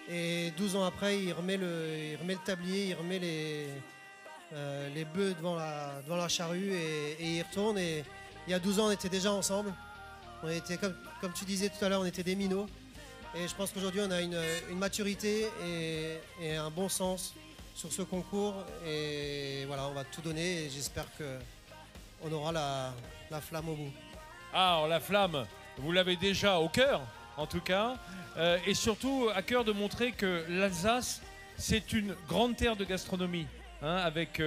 Et 12 ans après, il remet le tablier, il remet les bœufs devant la charrue et il y retourne. Et il y a 12 ans, on était déjà ensemble. On était, comme tu disais tout à l'heure, on était des minots. Et je pense qu'aujourd'hui, on a une maturité et un bon sens sur ce concours. Et voilà, on va tout donner et j'espère qu'on aura la flamme au bout.
Ah, la flamme, vous l'avez déjà au cœur, en tout cas. Et surtout, à cœur de montrer que l'Alsace, c'est une grande terre de gastronomie. Hein, avec,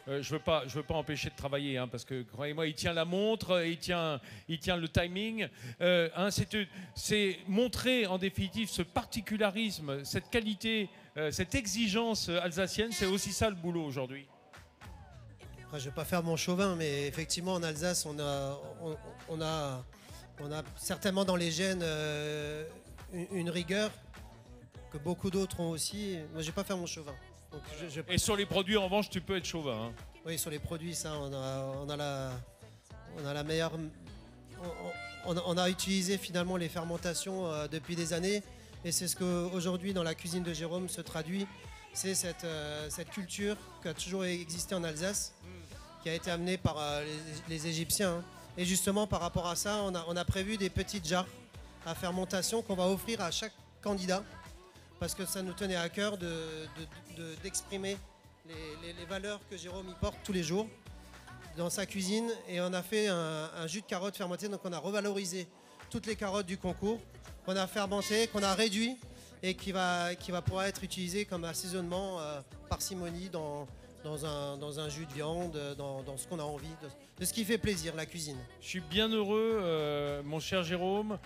je veux pas empêcher de travailler, hein, parce que croyez-moi, il tient la montre, il tient le timing. Hein, c'est montrer en définitive ce particularisme, cette qualité, cette exigence alsacienne. C'est aussi ça le boulot aujourd'hui.
Après, je ne vais pas faire mon chauvin, mais effectivement en Alsace, on a certainement dans les gènes une rigueur que beaucoup d'autres ont aussi. Moi, je ne vais pas faire mon chauvin. Donc,
Et sur les produits, en revanche, tu peux être chauvin. Hein.
Oui, sur les produits, ça, on a la meilleure. On a utilisé finalement les fermentations depuis des années, et c'est ce qu'aujourd'hui dans la cuisine de Jérôme se traduit. C'est cette culture qui a toujours existé en Alsace, qui a été amenée par les Égyptiens. Hein. Et justement, par rapport à ça, on a prévu des petites jarres à fermentation qu'on va offrir à chaque candidat, parce que ça nous tenait à cœur d'exprimer les valeurs que Jérôme y porte tous les jours dans sa cuisine. Et on a fait un jus de carotte fermenté, donc on a revalorisé toutes les carottes du concours, qu'on a fermenté, qu'on a réduit et qui va pouvoir être utilisé comme assaisonnement parcimonie dans un jus de viande, dans ce qu'on a envie, de ce qui fait plaisir, la cuisine.
Je suis bien heureux, mon cher Jérôme,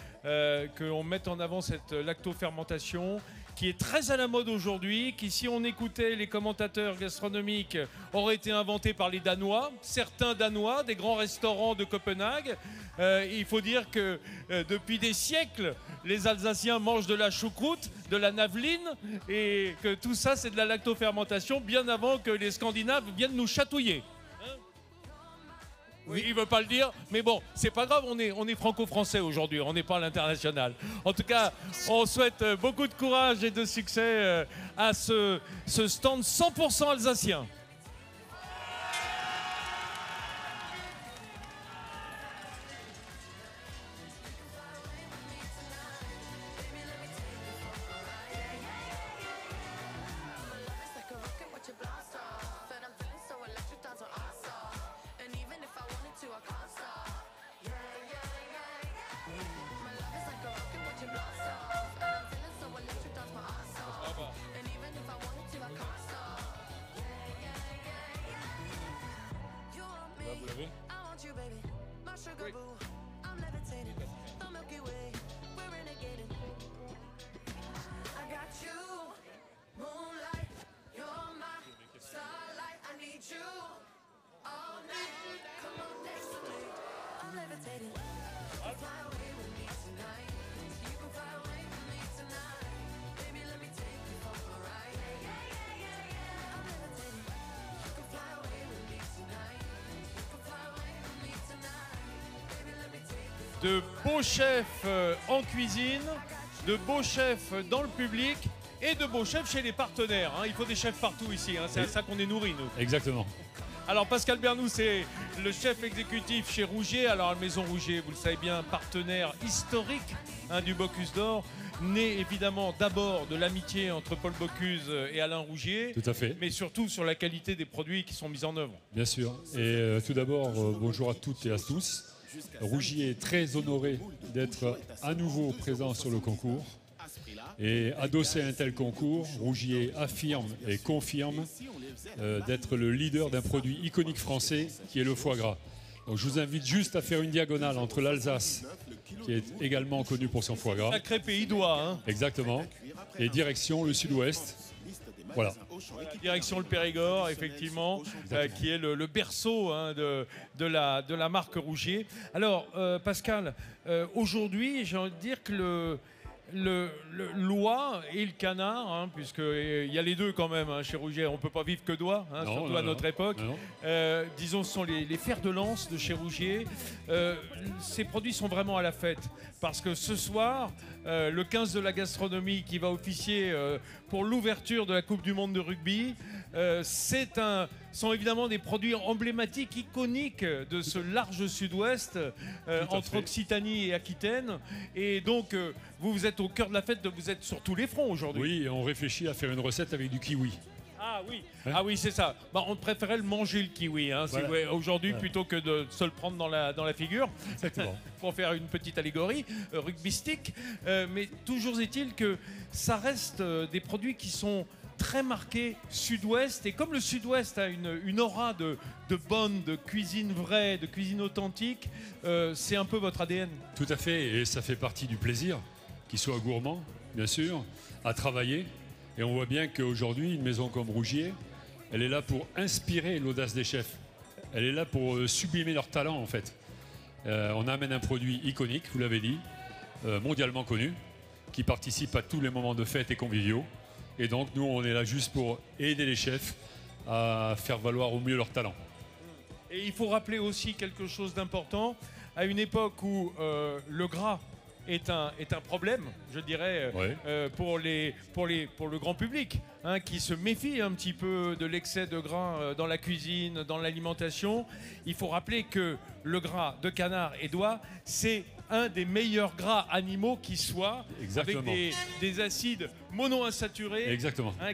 qu'on mette en avant cette lactofermentation qui est très à la mode aujourd'hui, qui, si on écoutait les commentateurs gastronomiques, aurait été inventé par les Danois, certains Danois, des grands restaurants de Copenhague. Il faut dire que depuis des siècles, les Alsaciens mangent de la choucroute, de la naveline, et que tout ça, c'est de la lactofermentation bien avant que les Scandinaves viennent nous chatouiller. Oui, il ne veut pas le dire, mais bon, c'est pas grave, on est franco-français aujourd'hui, on n'est pas à l'international. En tout cas, on souhaite beaucoup de courage et de succès à ce stand 100% alsacien. De beaux chefs en cuisine, de beaux chefs dans le public et de beaux chefs chez les partenaires. Il faut des chefs partout ici, c'est à ça qu'on est nourris, nous.
Exactement.
Alors Pascal Bernoux, c'est le chef exécutif chez Rougier. Alors la Maison Rougier, vous le savez bien, partenaire historique du Bocuse d'Or, né évidemment d'abord de l'amitié entre Paul Bocuse et Alain Rougier.
Tout à fait.
Mais surtout sur la qualité des produits qui sont mis en œuvre.
Bien sûr. Et tout d'abord, bonjour à toutes et à tous. Rougier est très honoré d'être à nouveau présent sur le concours. Et adossé à un tel concours, Rougier affirme et confirme d'être le leader d'un produit iconique français qui est le foie gras. Donc je vous invite juste à faire une diagonale entre l'Alsace, qui est également connue pour son foie gras.
Sacré pays d'oie.
Exactement. Et direction le sud-ouest. Voilà.
Direction le Périgord, effectivement, qui est le berceau de la marque Rougier. Alors, Pascal, aujourd'hui, j'ai envie de dire que l'oie et le canard, puisqu'il y a les deux quand même chez Rougier, on ne peut pas vivre que d'oie, surtout à notre époque. Disons, ce sont les fers de lance de chez Rougier. Ces produits sont vraiment à la fête, parce que ce soir, le 15 de la gastronomie qui va officier pour l'ouverture de la Coupe du Monde de rugby, sont évidemment des produits emblématiques, iconiques de ce large sud-ouest entre Occitanie et Aquitaine. Et donc, vous êtes au cœur de la fête, vous êtes sur tous les fronts aujourd'hui.
Oui, et on réfléchit à faire une recette avec du kiwi.
Ah oui, oui c'est ça. On préférait le manger le kiwi voilà. Aujourd'hui plutôt que de se le prendre dans la figure.
Exactement.
Pour faire une petite allégorie rugbystique. Mais toujours est-il que ça reste des produits qui sont très marqués sud-ouest. Et comme le sud-ouest a une aura de bonne, de cuisine vraie, de cuisine authentique, c'est un peu votre ADN.
Tout à fait, et ça fait partie du plaisir, qu'il soit gourmand, bien sûr, à travailler. Et on voit bien qu'aujourd'hui, une maison comme Rougier, elle est là pour inspirer l'audace des chefs. Elle est là pour sublimer leur talent, en fait. On amène un produit iconique, vous l'avez dit, mondialement connu, qui participe à tous les moments de fête et conviviaux. Et donc, nous, on est là juste pour aider les chefs à faire valoir au mieux leur talent.
Et il faut rappeler aussi quelque chose d'important. À une époque où le gras est un problème, je dirais, pour le grand public, qui se méfie un petit peu de l'excès de gras dans la cuisine, dans l'alimentation. Il faut rappeler que le gras de canard et d'oie, c'est un des meilleurs gras animaux qui soit, avec des acides monoinsaturés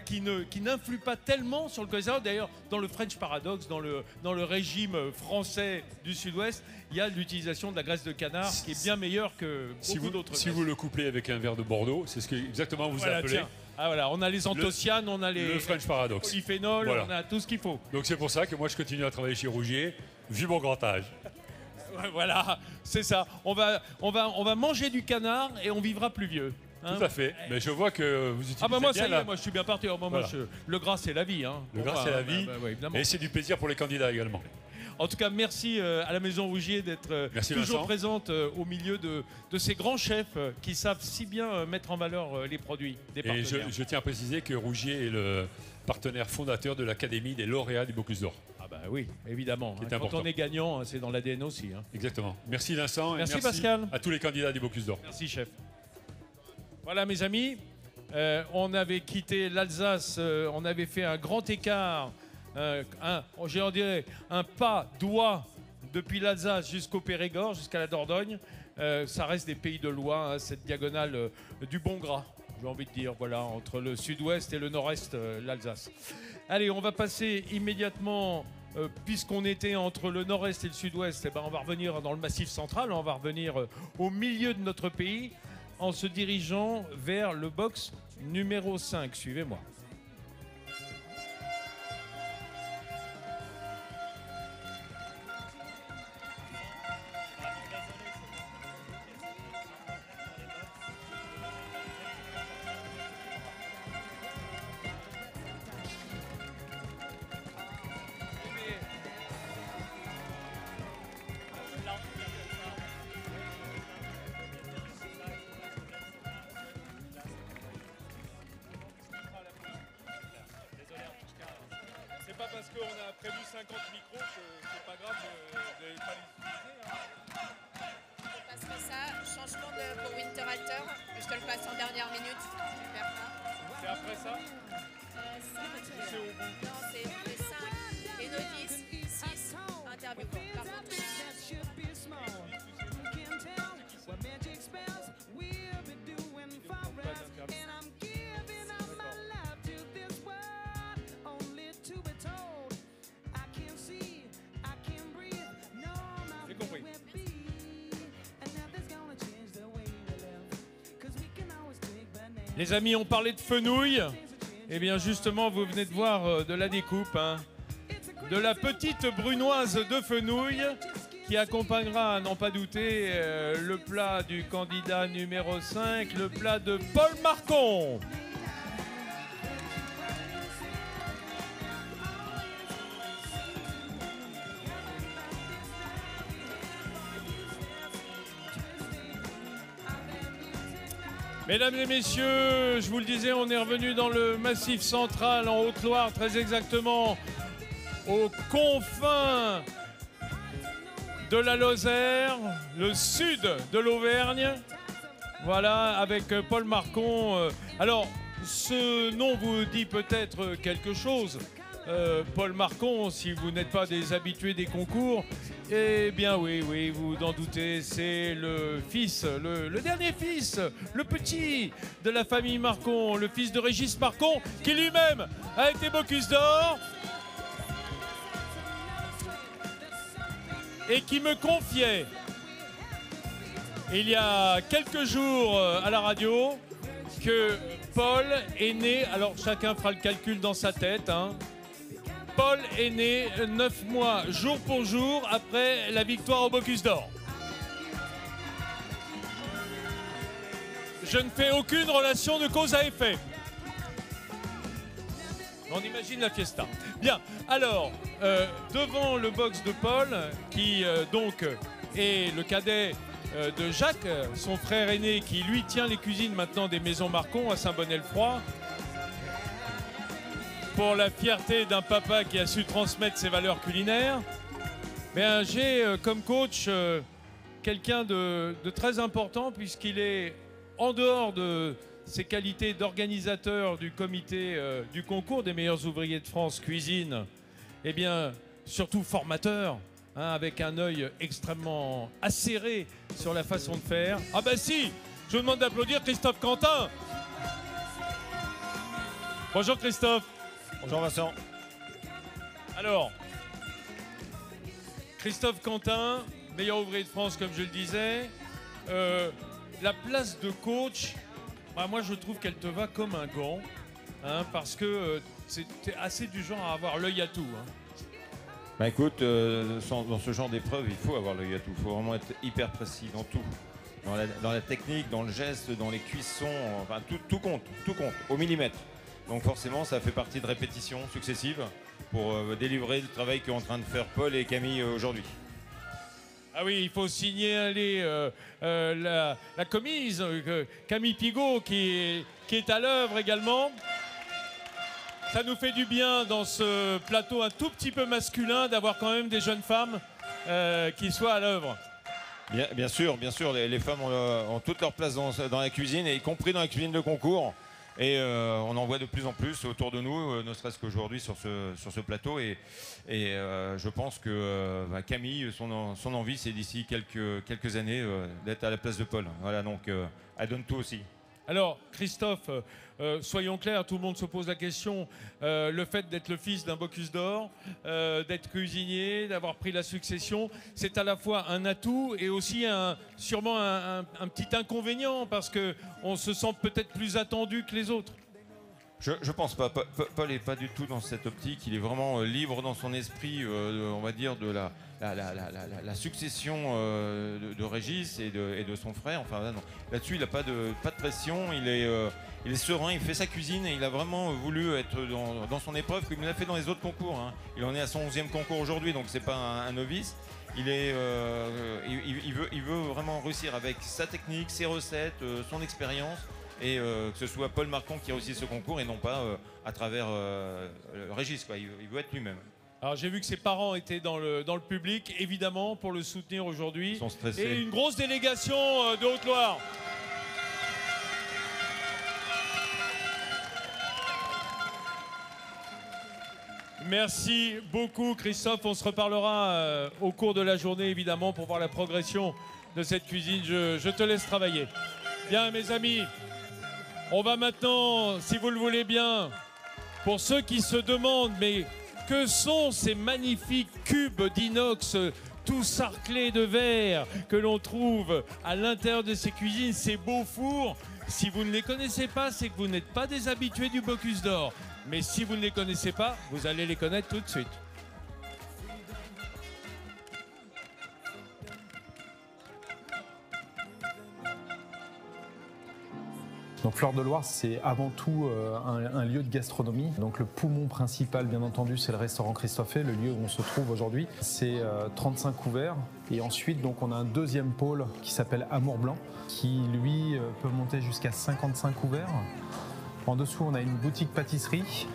qui n'influent pas tellement sur le cholestérol. D'ailleurs, dans le French Paradox, dans le régime français du Sud-Ouest, il y a l'utilisation de la graisse de canard qui est bien meilleure que beaucoup d'autres graisses.
Si vous le couplez avec un verre de Bordeaux, c'est ce que exactement vous appelez.
Tiens. Ah, voilà, on a les anthocyanes, on a le
French Paradox,
polyphénols, on a tout ce qu'il faut.
Donc c'est pour ça que moi je continue à travailler chez Rougier, vu mon grand âge.
Voilà, c'est ça. On va manger du canard et on vivra plus vieux. Hein.
Tout à fait. Mais je vois que vous utilisez
Ah bah moi,
bien
ça y
la-
est, moi je suis bien parti. Oh, moi,
Voilà.
le gras, c'est la vie. Hein.
Le
Pour
gras,
moi,
c'est la
hein.
vie.
Ouais, évidemment.
Et c'est du plaisir pour les candidats également.
En tout cas, merci à la Maison Rougier d'être
Merci,
toujours
Vincent.
présente au milieu de ces grands chefs qui savent si bien mettre en valeur les produits des
Et
partenaires.
je tiens à préciser que Rougier est le partenaire fondateur de l'Académie des lauréats du Bocuse d'Or.
Ah bah oui, évidemment.
Qui est
Quand
important.
on est gagnant, hein, c'est dans l'ADN aussi. Hein.
Exactement. Merci Vincent. Et
Merci, Pascal.
à tous les candidats du Bocuse d'Or.
Merci, chef. Voilà, mes amis, on avait quitté l'Alsace, on avait fait un grand écart, on dirait un pas doigt depuis l'Alsace jusqu'au Périgord, jusqu'à la Dordogne. Ça reste des pays de loi, hein, cette diagonale du bon gras, j'ai envie de dire, voilà, entre le sud-ouest et le nord-est, l'Alsace. Allez, on va passer immédiatement, puisqu'on était entre le nord-est et le sud-ouest, eh ben, on va revenir dans le Massif central, on va revenir au milieu de notre pays, en se dirigeant vers le box numéro 5. Suivez-moi. C'est pas parce qu'on a prévu 50 micros que c'est pas grave de pas les utiliser.
Je te passerai ça, changement pour Winterhalter. Je te le passe en dernière minute. Tu perds pas.
C'est après ça
C'est au bout. Non, c'est les 5 et nos 10, 6 interviews. Par contre,
J'ai compris. Les amis, on parlait de fenouil. Eh bien, justement, vous venez de voir de la découpe, hein, de la petite brunoise de fenouil qui accompagnera, à n'en pas douter, le plat du candidat numéro 5, le plat de Paul Marcon. Mesdames et messieurs, je vous le disais, on est revenu dans le Massif central, en Haute-Loire, très exactement, aux confins de la Lozère, le sud de l'Auvergne. Voilà, avec Paul Marcon. Alors, ce nom vous dit peut-être quelque chose. Paul Marcon, si vous n'êtes pas des habitués des concours, eh bien oui, vous en doutez, c'est le fils, le dernier fils, le petit de la famille Marcon, le fils de Régis Marcon, qui lui-même a été Bocuse d'Or et qui me confiait il y a quelques jours à la radio que Paul est né, alors chacun fera le calcul dans sa tête, hein. Paul est né 9 mois, jour pour jour, après la victoire au Bocuse d'Or. Je ne fais aucune relation de cause à effet. On imagine la fiesta. Bien, alors, devant le box de Paul, qui donc est le cadet de Jacques, son frère aîné, qui lui tient les cuisines maintenant des Maisons Marcon à Saint-Bonnet-le-Froid, pour la fierté d'un papa qui a su transmettre ses valeurs culinaires, bien, j'ai comme coach quelqu'un de très important, puisqu'il est en dehors de ses qualités d'organisateur du comité du concours des meilleurs ouvriers de France cuisine, et bien surtout formateur, hein, avec un œil extrêmement acéré sur la façon de faire. Ah ben si, je vous demande d'applaudir Christophe Quentin. Bonjour Christophe.
Bonjour Vincent.
Alors, Christophe Quentin, meilleur ouvrier de France comme je le disais, la place de coach, bah, moi je trouve qu'elle te va comme un gant, hein, parce que t'es assez du genre à avoir l'œil à tout. Hein.
Bah écoute, dans ce genre d'épreuve, il faut avoir l'œil à tout. Il faut vraiment être hyper précis dans tout. dans la technique, dans le geste, dans les cuissons, enfin tout compte, au millimètre. Donc forcément, ça fait partie de répétitions successives pour délivrer le travail qu'est en train de faire Paul et Camille aujourd'hui.
Ah oui, il faut signaler la commise, Camille Pigot, qui est à l'œuvre également. Ça nous fait du bien dans ce plateau un tout petit peu masculin d'avoir quand même des jeunes femmes qui soient à l'œuvre.
Bien sûr, les femmes ont toute leur place dans la cuisine, y compris dans la cuisine de concours. Et on en voit de plus en plus autour de nous, ne serait-ce qu'aujourd'hui sur ce plateau. Et je pense que Camille, son envie, c'est d'ici quelques années d'être à la place de Paul. Voilà, donc elle donne tout aussi.
Alors, Christophe, soyons clairs, tout le monde se pose la question. Le fait d'être le fils d'un Bocuse d'Or, d'être cuisinier, d'avoir pris la succession, c'est à la fois un atout et aussi sûrement un petit inconvénient parce qu'on se sent peut-être plus attendu que les autres.
Je pense pas. Paul n'est pas du tout dans cette optique. Il est vraiment libre dans son esprit, on va dire, de la succession de Régis et de son frère. Enfin, là-dessus, il n'a pas de pression. Il est serein, il fait sa cuisine et il a vraiment voulu être dans son épreuve comme il l'a fait dans les autres concours. Hein. Il en est à son 11e concours aujourd'hui, donc c'est pas un novice. Il veut vraiment réussir avec sa technique, ses recettes, son expérience. Et que ce soit Paul Marcon qui réussit ce concours et non pas à travers Régis, quoi. Il veut être lui-même.
Alors j'ai vu que ses parents étaient dans le public, évidemment, pour le soutenir aujourd'hui.
Ils sont stressés.
Et une grosse délégation de Haute-Loire. Merci beaucoup Christophe, on se reparlera au cours de la journée évidemment pour voir la progression de cette cuisine. Je te laisse travailler. Bien mes amis. On va maintenant, si vous le voulez bien, pour ceux qui se demandent, mais que sont ces magnifiques cubes d'inox tout sarclés de verre que l'on trouve à l'intérieur de ces cuisines, ces beaux fours? Si vous ne les connaissez pas, c'est que vous n'êtes pas des habitués du Bocuse d'Or. Mais si vous ne les connaissez pas, vous allez les connaître tout de suite.
Donc Fleur de Loire, c'est avant tout un lieu de gastronomie. Donc le poumon principal, bien entendu, c'est le restaurant Christophe, le lieu où on se trouve aujourd'hui. C'est 35 couverts. Et ensuite, donc, on a un deuxième pôle qui s'appelle Amour Blanc, qui, lui, peut monter jusqu'à 55 couverts. En dessous, on a une boutique pâtisserie.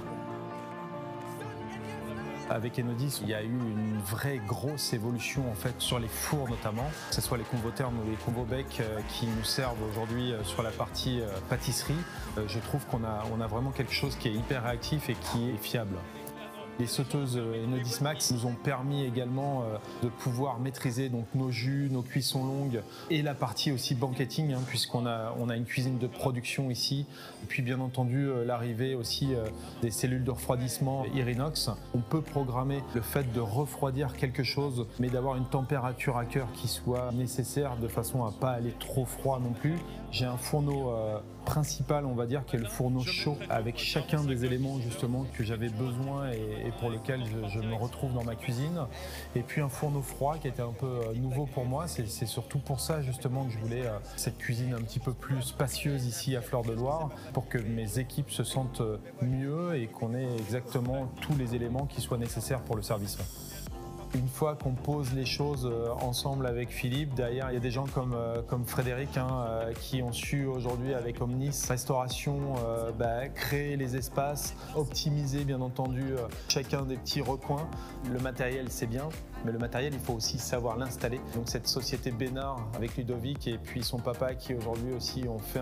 Avec Enodis, il y a eu une vraie grosse évolution en fait sur les fours notamment, que ce soit les combos thermes ou les combos bec qui nous servent aujourd'hui sur la partie pâtisserie. Je trouve qu'on a vraiment quelque chose qui est hyper réactif et qui est fiable. Les sauteuses Enodis Max nous ont permis également de pouvoir maîtriser donc, nos jus, nos cuissons longues et la partie aussi banquetting, hein, puisqu'on a une cuisine de production ici. Et puis bien entendu l'arrivée aussi des cellules de refroidissement Irinox. On peut programmer le fait de refroidir quelque chose, mais d'avoir une température à cœur qui soit nécessaire de façon à ne pas aller trop froid non plus. J'ai un fourneau principal, on va dire, qui est le fourneau chaud, avec chacun des éléments justement que j'avais besoin et pour lequel je me retrouve dans ma cuisine. Et puis un fourneau froid qui était un peu nouveau pour moi. C'est surtout pour ça justement que je voulais cette cuisine un petit peu plus spacieuse ici à Fleur de Loire, pour que mes équipes se sentent mieux et qu'on ait exactement tous les éléments qui soient nécessaires pour le service. Une fois qu'on pose les choses ensemble avec Philippe, derrière il y a des gens comme Frédéric qui ont su aujourd'hui avec Omnis Restauration créer les espaces, optimiser bien entendu chacun des petits recoins. Le matériel c'est bien, mais le matériel il faut aussi savoir l'installer. Donc cette société Bénard avec Ludovic et puis son papa qui aujourd'hui aussi ont fait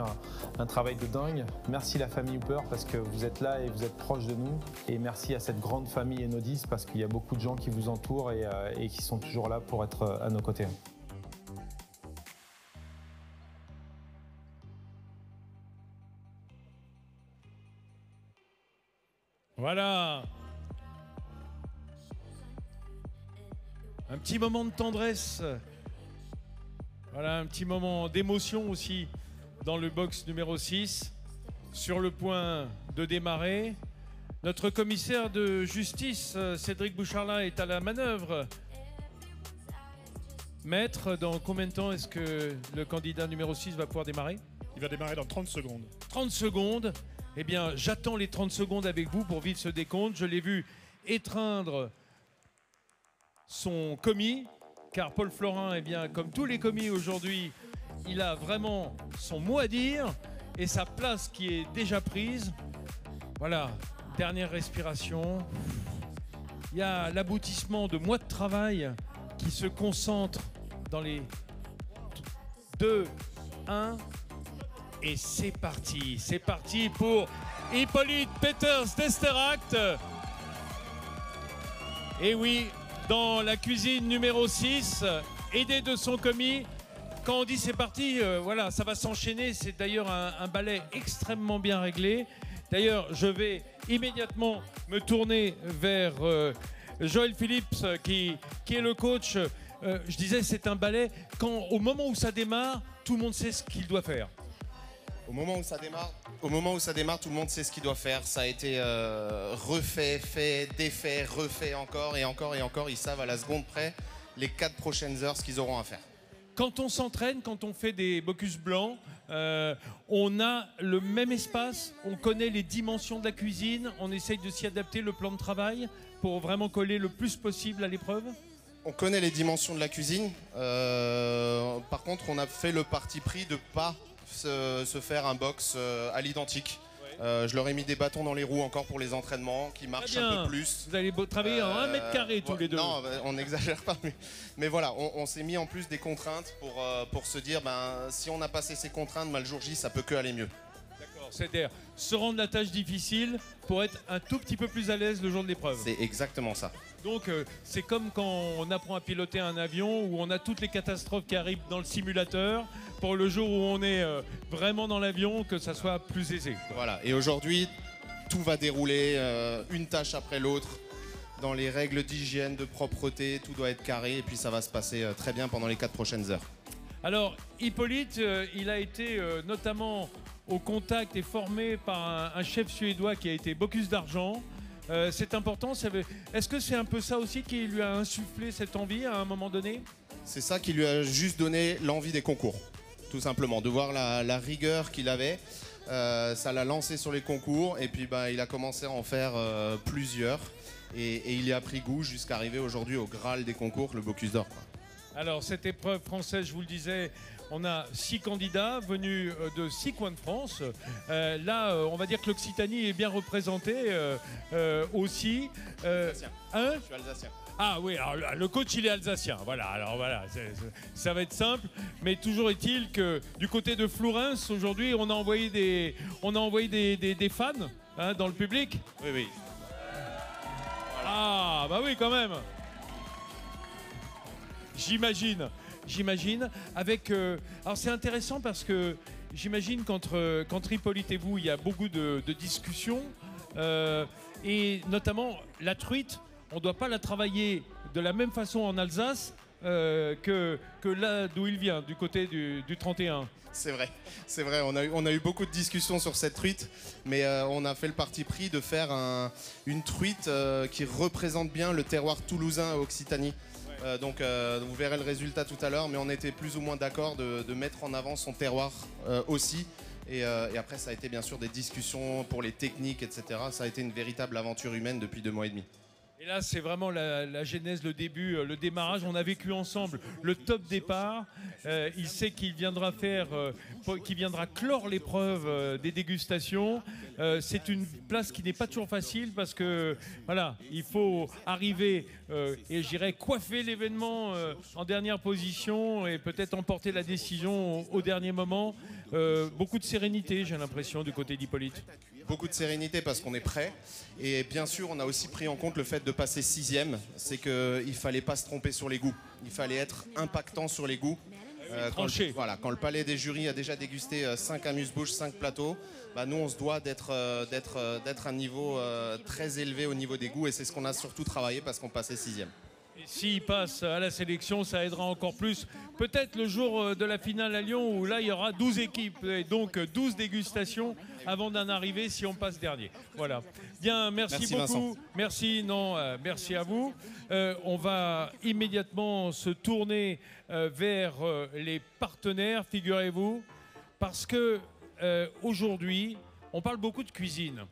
un travail de dingue. Merci la famille Hooper parce que vous êtes là et vous êtes proches de nous. Et merci à cette grande famille Enodis parce qu'il y a beaucoup de gens qui vous entourent et qui sont toujours là pour être à nos côtés.
Voilà. Un petit moment de tendresse. Voilà, un petit moment d'émotion aussi dans le box numéro 6. Sur le point de démarrer. Notre commissaire de justice, Cédric Boucharlin, est à la manœuvre. Maître, dans combien de temps est-ce que le candidat numéro 6 va pouvoir démarrer?
Il va démarrer dans 30 secondes.
30 secondes. Eh bien, j'attends les 30 secondes avec vous pour vivre ce décompte. Je l'ai vu étreindre son commis, car Paul Florin, eh bien, comme tous les commis aujourd'hui, il a vraiment son mot à dire et sa place qui est déjà prise. Voilà, dernière respiration. Il y a l'aboutissement de mois de travail qui se concentre dans les 2, 1, et c'est parti pour Hippolyte Peters d'Esteract. Et oui, dans la cuisine numéro 6, aidé de son commis. Quand on dit c'est parti, voilà, ça va s'enchaîner. C'est d'ailleurs un ballet extrêmement bien réglé. D'ailleurs, je vais immédiatement me tourner vers Joël Phillips, qui est le coach. Je disais, c'est un ballet. Au moment où ça démarre, tout le monde sait ce qu'il doit faire.
Au moment où ça démarre, tout le monde sait ce qu'il doit faire. Ça a été refait, fait, défait, refait encore et encore et encore. Ils savent à la seconde près les 4 prochaines heures ce qu'ils auront à faire.
Quand on s'entraîne, quand on fait des Bocuse blancs, on a le même espace, on connaît les dimensions de la cuisine, on essaye de s'y adapter le plan de travail pour vraiment coller le plus possible à l'épreuve.
On connaît les dimensions de la cuisine. Par contre, on a fait le parti pris de ne pas se faire un box à l'identique. Je leur ai mis des bâtons dans les roues encore pour les entraînements qui marchent un peu plus.
Vous allez travailler en 1 mètre carré tous les deux.
Non, on n'exagère pas. Mais voilà, on s'est mis en plus des contraintes pour se dire, si on a passé ces contraintes, le jour J, ça peut que aller mieux.
D'accord, c'est-à-dire se rendre la tâche difficile pour être un tout petit peu plus à l'aise le jour de l'épreuve.
C'est exactement ça.
Donc c'est comme quand on apprend à piloter un avion où on a toutes les catastrophes qui arrivent dans le simulateur pour le jour où on est vraiment dans l'avion, que ça soit plus aisé.
Voilà, et aujourd'hui, tout va dérouler une tâche après l'autre dans les règles d'hygiène, de propreté, tout doit être carré et puis ça va se passer très bien pendant les 4 prochaines heures.
Alors Hippolyte, il a été notamment au contact et formé par un chef suédois qui a été Bocuse d'argent. C'est important. Est-ce que c'est un peu ça aussi qui lui a insufflé cette envie à un moment donné?
C'est ça qui lui a juste donné l'envie des concours, tout simplement, de voir la rigueur qu'il avait. Ça l'a lancé sur les concours et puis il a commencé à en faire plusieurs et il y a pris goût jusqu'à arriver aujourd'hui au Graal des concours, le Bocuse d'or.
Alors cette épreuve française, je vous le disais, on a 6 candidats venus de 6 coins de France. Là, on va dire que l'Occitanie est bien représentée aussi.
Je suis alsacien.
Ah oui, alors le coach il est alsacien. Voilà, alors voilà, ça va être simple. Mais toujours est-il que du côté de Flourens, aujourd'hui, on a envoyé des fans dans le public.
Oui, oui.
Voilà. Ah, bah oui, quand même. J'imagine. Avec. Alors c'est intéressant parce que j'imagine qu'entre Hippolyte et vous, il y a beaucoup de discussions. Et notamment la truite, on ne doit pas la travailler de la même façon en Alsace que là d'où il vient, du côté du 31.
C'est vrai. On a eu beaucoup de discussions sur cette truite, mais on a fait le parti pris de faire une truite qui représente bien le terroir toulousain à Occitanie. Donc vous verrez le résultat tout à l'heure, mais on était plus ou moins d'accord de mettre en avant son terroir aussi. Et après, ça a été bien sûr des discussions pour les techniques, etc. Ça a été une véritable aventure humaine depuis 2 mois et demi.
Et là, c'est vraiment la genèse, le début, le démarrage. On a vécu ensemble le top départ. Il sait qu'il viendra clore l'épreuve des dégustations. C'est une place qui n'est pas toujours facile parce que voilà, il faut arriver et je dirais coiffer l'événement en dernière position et peut-être emporter la décision au dernier moment. Beaucoup de sérénité, j'ai l'impression, du côté d'Hippolyte.
Beaucoup de sérénité parce qu'on est prêt. Et bien sûr, on a aussi pris en compte le fait de passer 6e. C'est qu'il ne fallait pas se tromper sur les goûts. Il fallait être impactant sur les goûts. Quand le palais des jurys a déjà dégusté 5 amuse-bouches, 5 plateaux, nous, on se doit d'être un niveau très élevé au niveau des goûts. Et c'est ce qu'on a surtout travaillé parce qu'on passait 6e.
S'il passe à la sélection, ça aidera encore plus. Peut-être le jour de la finale à Lyon, où là, il y aura 12 équipes et donc 12 dégustations. avant d'en arriver si on passe dernier. Voilà. Bien, merci
Merci,
beaucoup.
Vincent.
Merci, merci à vous. On va immédiatement se tourner vers les partenaires, figurez-vous, parce que aujourd'hui, on parle beaucoup de cuisine.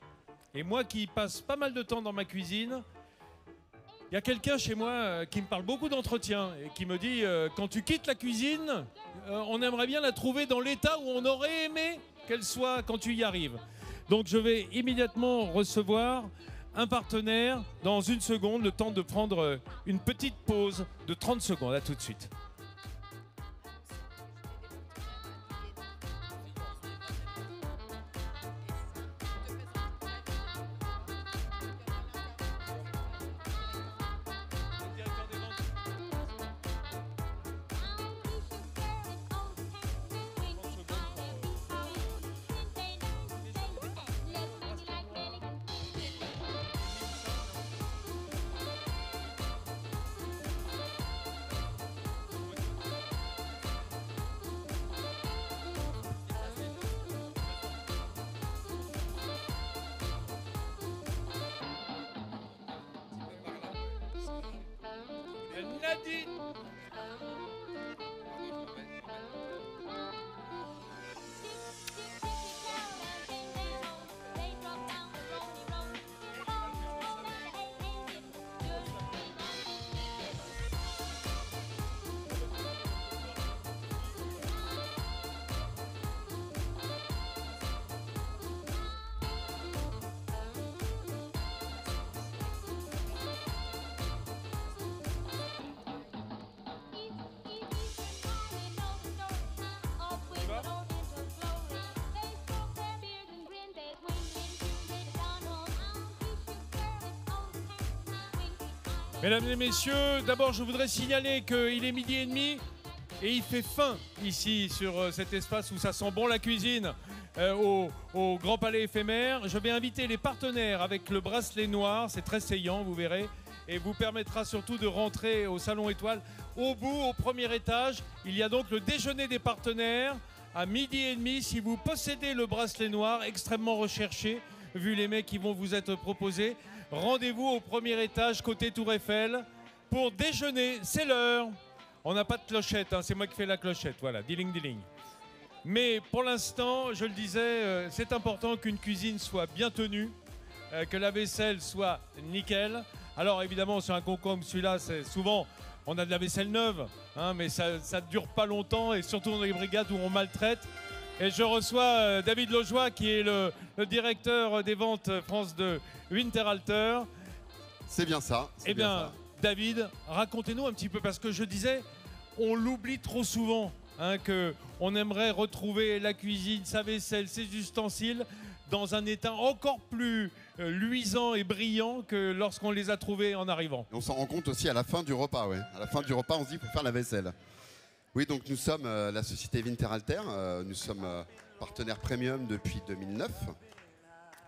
Et moi qui passe pas mal de temps dans ma cuisine, il y a quelqu'un chez moi qui me parle beaucoup d'entretien et qui me dit quand tu quittes la cuisine, on aimerait bien la trouver dans l'état où on aurait aimé qu'elle soit quand tu y arrives. Donc je vais immédiatement recevoir un partenaire dans une seconde, le temps de prendre une petite pause de 30 secondes. À tout de suite. Nadine. Mesdames et messieurs, d'abord je voudrais signaler qu'il est 12h30 et il fait faim ici sur cet espace où ça sent bon la cuisine au Grand Palais éphémère. Je vais inviter les partenaires avec le bracelet noir, c'est très saillant, vous verrez, et vous permettra surtout de rentrer au Salon Étoile. Au bout, au premier étage, il y a donc le déjeuner des partenaires à 12h30. Si vous possédez le bracelet noir, extrêmement recherché, vu les mets qui vont vous être proposés, rendez-vous au premier étage côté Tour Eiffel pour déjeuner. C'est l'heure. On n'a pas de clochette, hein, c'est moi qui fais la clochette. Voilà, diling diling. Mais pour l'instant, je le disais, c'est important qu'une cuisine soit bien tenue, que la vaisselle soit nickel. Alors évidemment, sur un concours comme celui-là, c'est souvent on a de la vaisselle neuve, hein, mais ça ne dure pas longtemps et surtout dans les brigades où on maltraite. Et je reçois David Laujoie qui est le directeur des ventes France de Winterhalter.
C'est bien ça.
Eh bien, David, racontez-nous un petit peu, parce que je disais, on l'oublie trop souvent, hein, qu'on aimerait retrouver la cuisine, sa vaisselle, ses ustensiles dans un état encore plus luisant et brillant que lorsqu'on les a trouvés en arrivant.
Et on s'en rend compte aussi à la fin du repas, ouais. À la fin du repas, on se dit qu'il faut faire la vaisselle. Oui, donc nous sommes la société Winterhalter, nous sommes partenaire premium depuis 2009.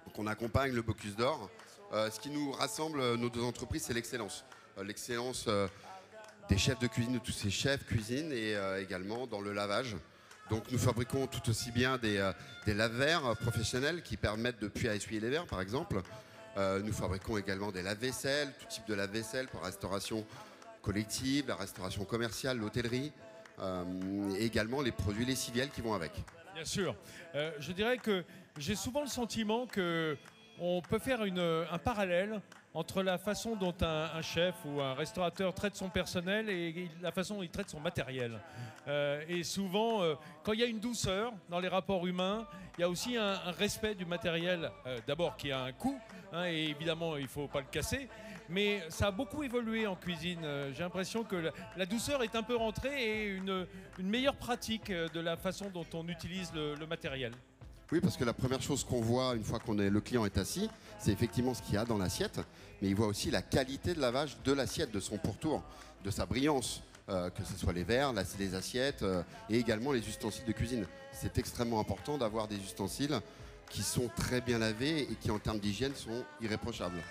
Donc on accompagne le Bocuse d'Or. Ce qui nous rassemble, nos deux entreprises, c'est l'excellence. L'excellence des chefs de cuisine, de tous ces chefs cuisine et également dans le lavage. Donc nous fabriquons tout aussi bien des lave-verres professionnels qui permettent de essuyer les verres par exemple. Nous fabriquons également des lave-vaisselle, tout type de lave-vaisselle pour la restauration collective, la restauration commerciale, l'hôtellerie. Et également les produits lessiviels qui vont avec.
Bien sûr. Je dirais que j'ai souvent le sentiment qu'on peut faire un parallèle entre la façon dont un chef ou un restaurateur traite son personnel et la façon dont il traite son matériel. Et souvent, quand il y a une douceur dans les rapports humains, il y a aussi un respect du matériel, d'abord qui a un coût, hein, et évidemment il ne faut pas le casser. Mais ça a beaucoup évolué en cuisine. J'ai l'impression que la douceur est un peu rentrée et une meilleure pratique de la façon dont on utilise le matériel.
Oui, parce que la première chose qu'on voit une fois le client est assis, c'est effectivement ce qu'il y a dans l'assiette, mais il voit aussi la qualité de lavage de l'assiette, de son pourtour, de sa brillance, que ce soit les verres, les assiettes et également les ustensiles de cuisine. C'est extrêmement important d'avoir des ustensiles qui sont très bien lavés et qui en termes d'hygiène sont irréprochables.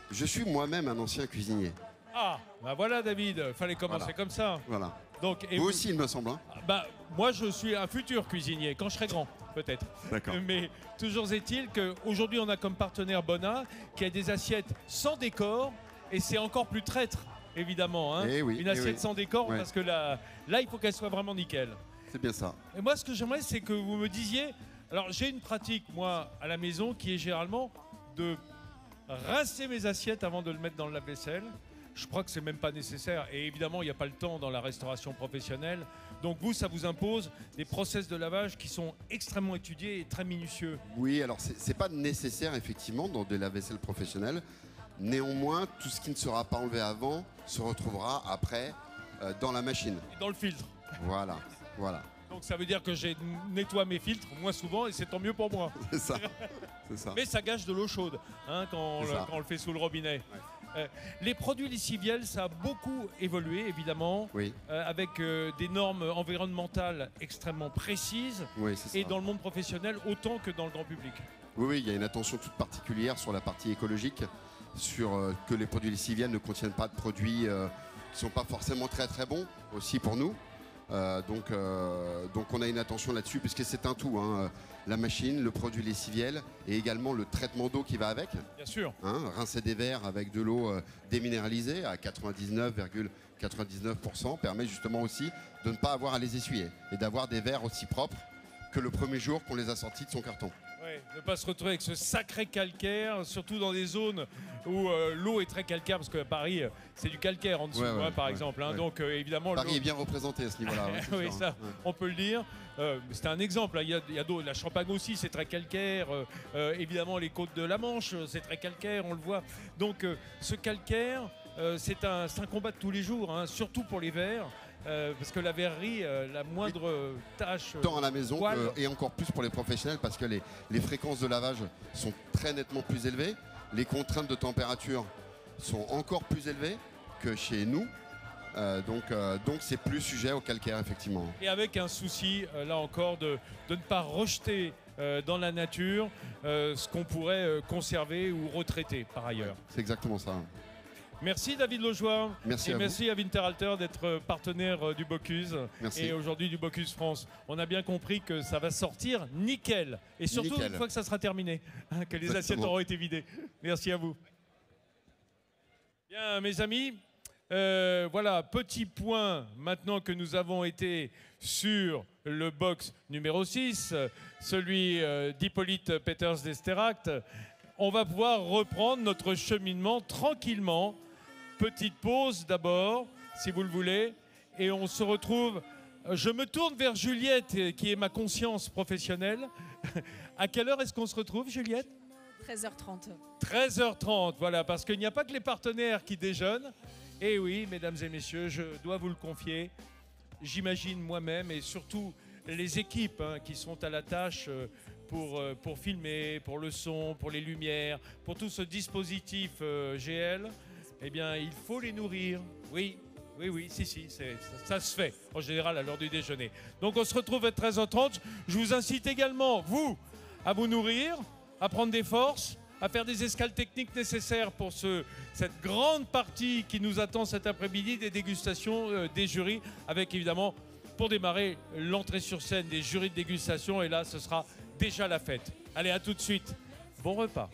Je suis moi-même un ancien cuisinier.
Ah, bah voilà David, fallait commencer
Voilà.
comme ça.
Voilà.
Donc,
Vous aussi, il me semble. Hein.
Bah, moi, je suis un futur cuisinier, quand je serai grand, peut-être.
D'accord.
Mais toujours est-il qu'aujourd'hui, on a comme partenaire Bonnat qui a des assiettes sans décor, et c'est encore plus traître, évidemment. Hein. Une assiette sans décor, parce que là, il faut qu'elle soit vraiment nickel.
C'est bien ça.
Et moi, ce que j'aimerais, c'est que vous me disiez... Alors, j'ai une pratique, moi, à la maison, qui est généralement de rincer mes assiettes avant de le mettre dans le lave-vaisselle. Je crois que c'est même pas nécessaire. Et évidemment, il n'y a pas le temps dans la restauration professionnelle. Donc vous, ça vous impose des process de lavage qui sont extrêmement étudiés et très minutieux.
Oui, alors c'est pas nécessaire effectivement dans de la vaisselle professionnelle. Néanmoins, tout ce qui ne sera pas enlevé avant se retrouvera après dans la machine.
Et dans le filtre.
Voilà, voilà.
Donc ça veut dire que j'ai nettoie mes filtres moins souvent et c'est tant mieux pour moi.
C'est ça. C'est ça.
Mais ça gâche de l'eau chaude quand on le fait sous le robinet. Ouais. Les produits lessiviels, ça a beaucoup évolué, évidemment, avec des normes environnementales extrêmement précises, et dans le monde professionnel autant que dans le grand public.
Oui, il y a une attention toute particulière sur la partie écologique, sur que les produits lessiviels ne contiennent pas de produits qui ne sont pas forcément très très bons, aussi pour nous. Donc on a une attention là-dessus, puisque c'est un tout, hein, la machine, le produit lessiviel et également le traitement d'eau qui va avec.
Bien sûr.
Hein, rincer des verres avec de l'eau déminéralisée à 99,99% permet justement aussi de ne pas avoir à les essuyer et d'avoir des verres aussi propres que le premier jour qu'on les a sortis de son carton.
Ouais, ne pas se retrouver avec ce sacré calcaire, surtout dans des zones où l'eau est très calcaire, parce que Paris, c'est du calcaire en dessous, par exemple. Hein, donc évidemment,
Paris est bien représenté à ce niveau-là.
Oui, ça, on peut le dire. C'est un exemple. Il y a la Champagne aussi, c'est très calcaire. Évidemment, les côtes de la Manche, c'est très calcaire, on le voit. Donc ce calcaire, c'est un combat de tous les jours, hein, surtout pour les verres. Parce que la verrerie, la moindre tâche...
Tant à la maison et encore plus pour les professionnels, parce que les fréquences de lavage sont très nettement plus élevées. Les contraintes de température sont encore plus élevées que chez nous. Donc c'est plus sujet au calcaire, effectivement.
Et avec un souci, là encore, de ne pas rejeter dans la nature ce qu'on pourrait conserver ou retraiter par ailleurs.
C'est exactement ça.
Merci David Laujoie.
Merci à
merci à Winterhalter d'être partenaire du Bocuse et aujourd'hui du Bocuse France. On a bien compris que ça va sortir nickel et surtout une fois que ça sera terminé, hein, que les assiettes auront été vidées. Merci à vous. Bien mes amis, voilà, petit point maintenant que nous avons été sur le box numéro 6, celui d'Hippolyte Peters d'Esteract. On va pouvoir reprendre notre cheminement tranquillement. Petite pause d'abord, si vous le voulez, et on se retrouve. Je me tourne vers Juliette, qui est ma conscience professionnelle. À quelle heure est-ce qu'on se retrouve, Juliette ?
13h30.
13h30, voilà, parce qu'il n'y a pas que les partenaires qui déjeunent. Et oui, mesdames et messieurs, je dois vous le confier, j'imagine moi-même, et surtout les équipes qui sont à la tâche pour filmer, pour le son, pour les lumières, pour tout ce dispositif GL, eh bien, il faut les nourrir. Oui, ça se fait en général à l'heure du déjeuner. Donc on se retrouve à 13h30. Je vous incite également, vous, à vous nourrir, à prendre des forces, à faire des escales techniques nécessaires pour cette grande partie qui nous attend cet après-midi, des dégustations des jurys, avec évidemment, pour démarrer, l'entrée sur scène des jurys de dégustation. Et là, ce sera déjà la fête. Allez, à tout de suite. Bon repas.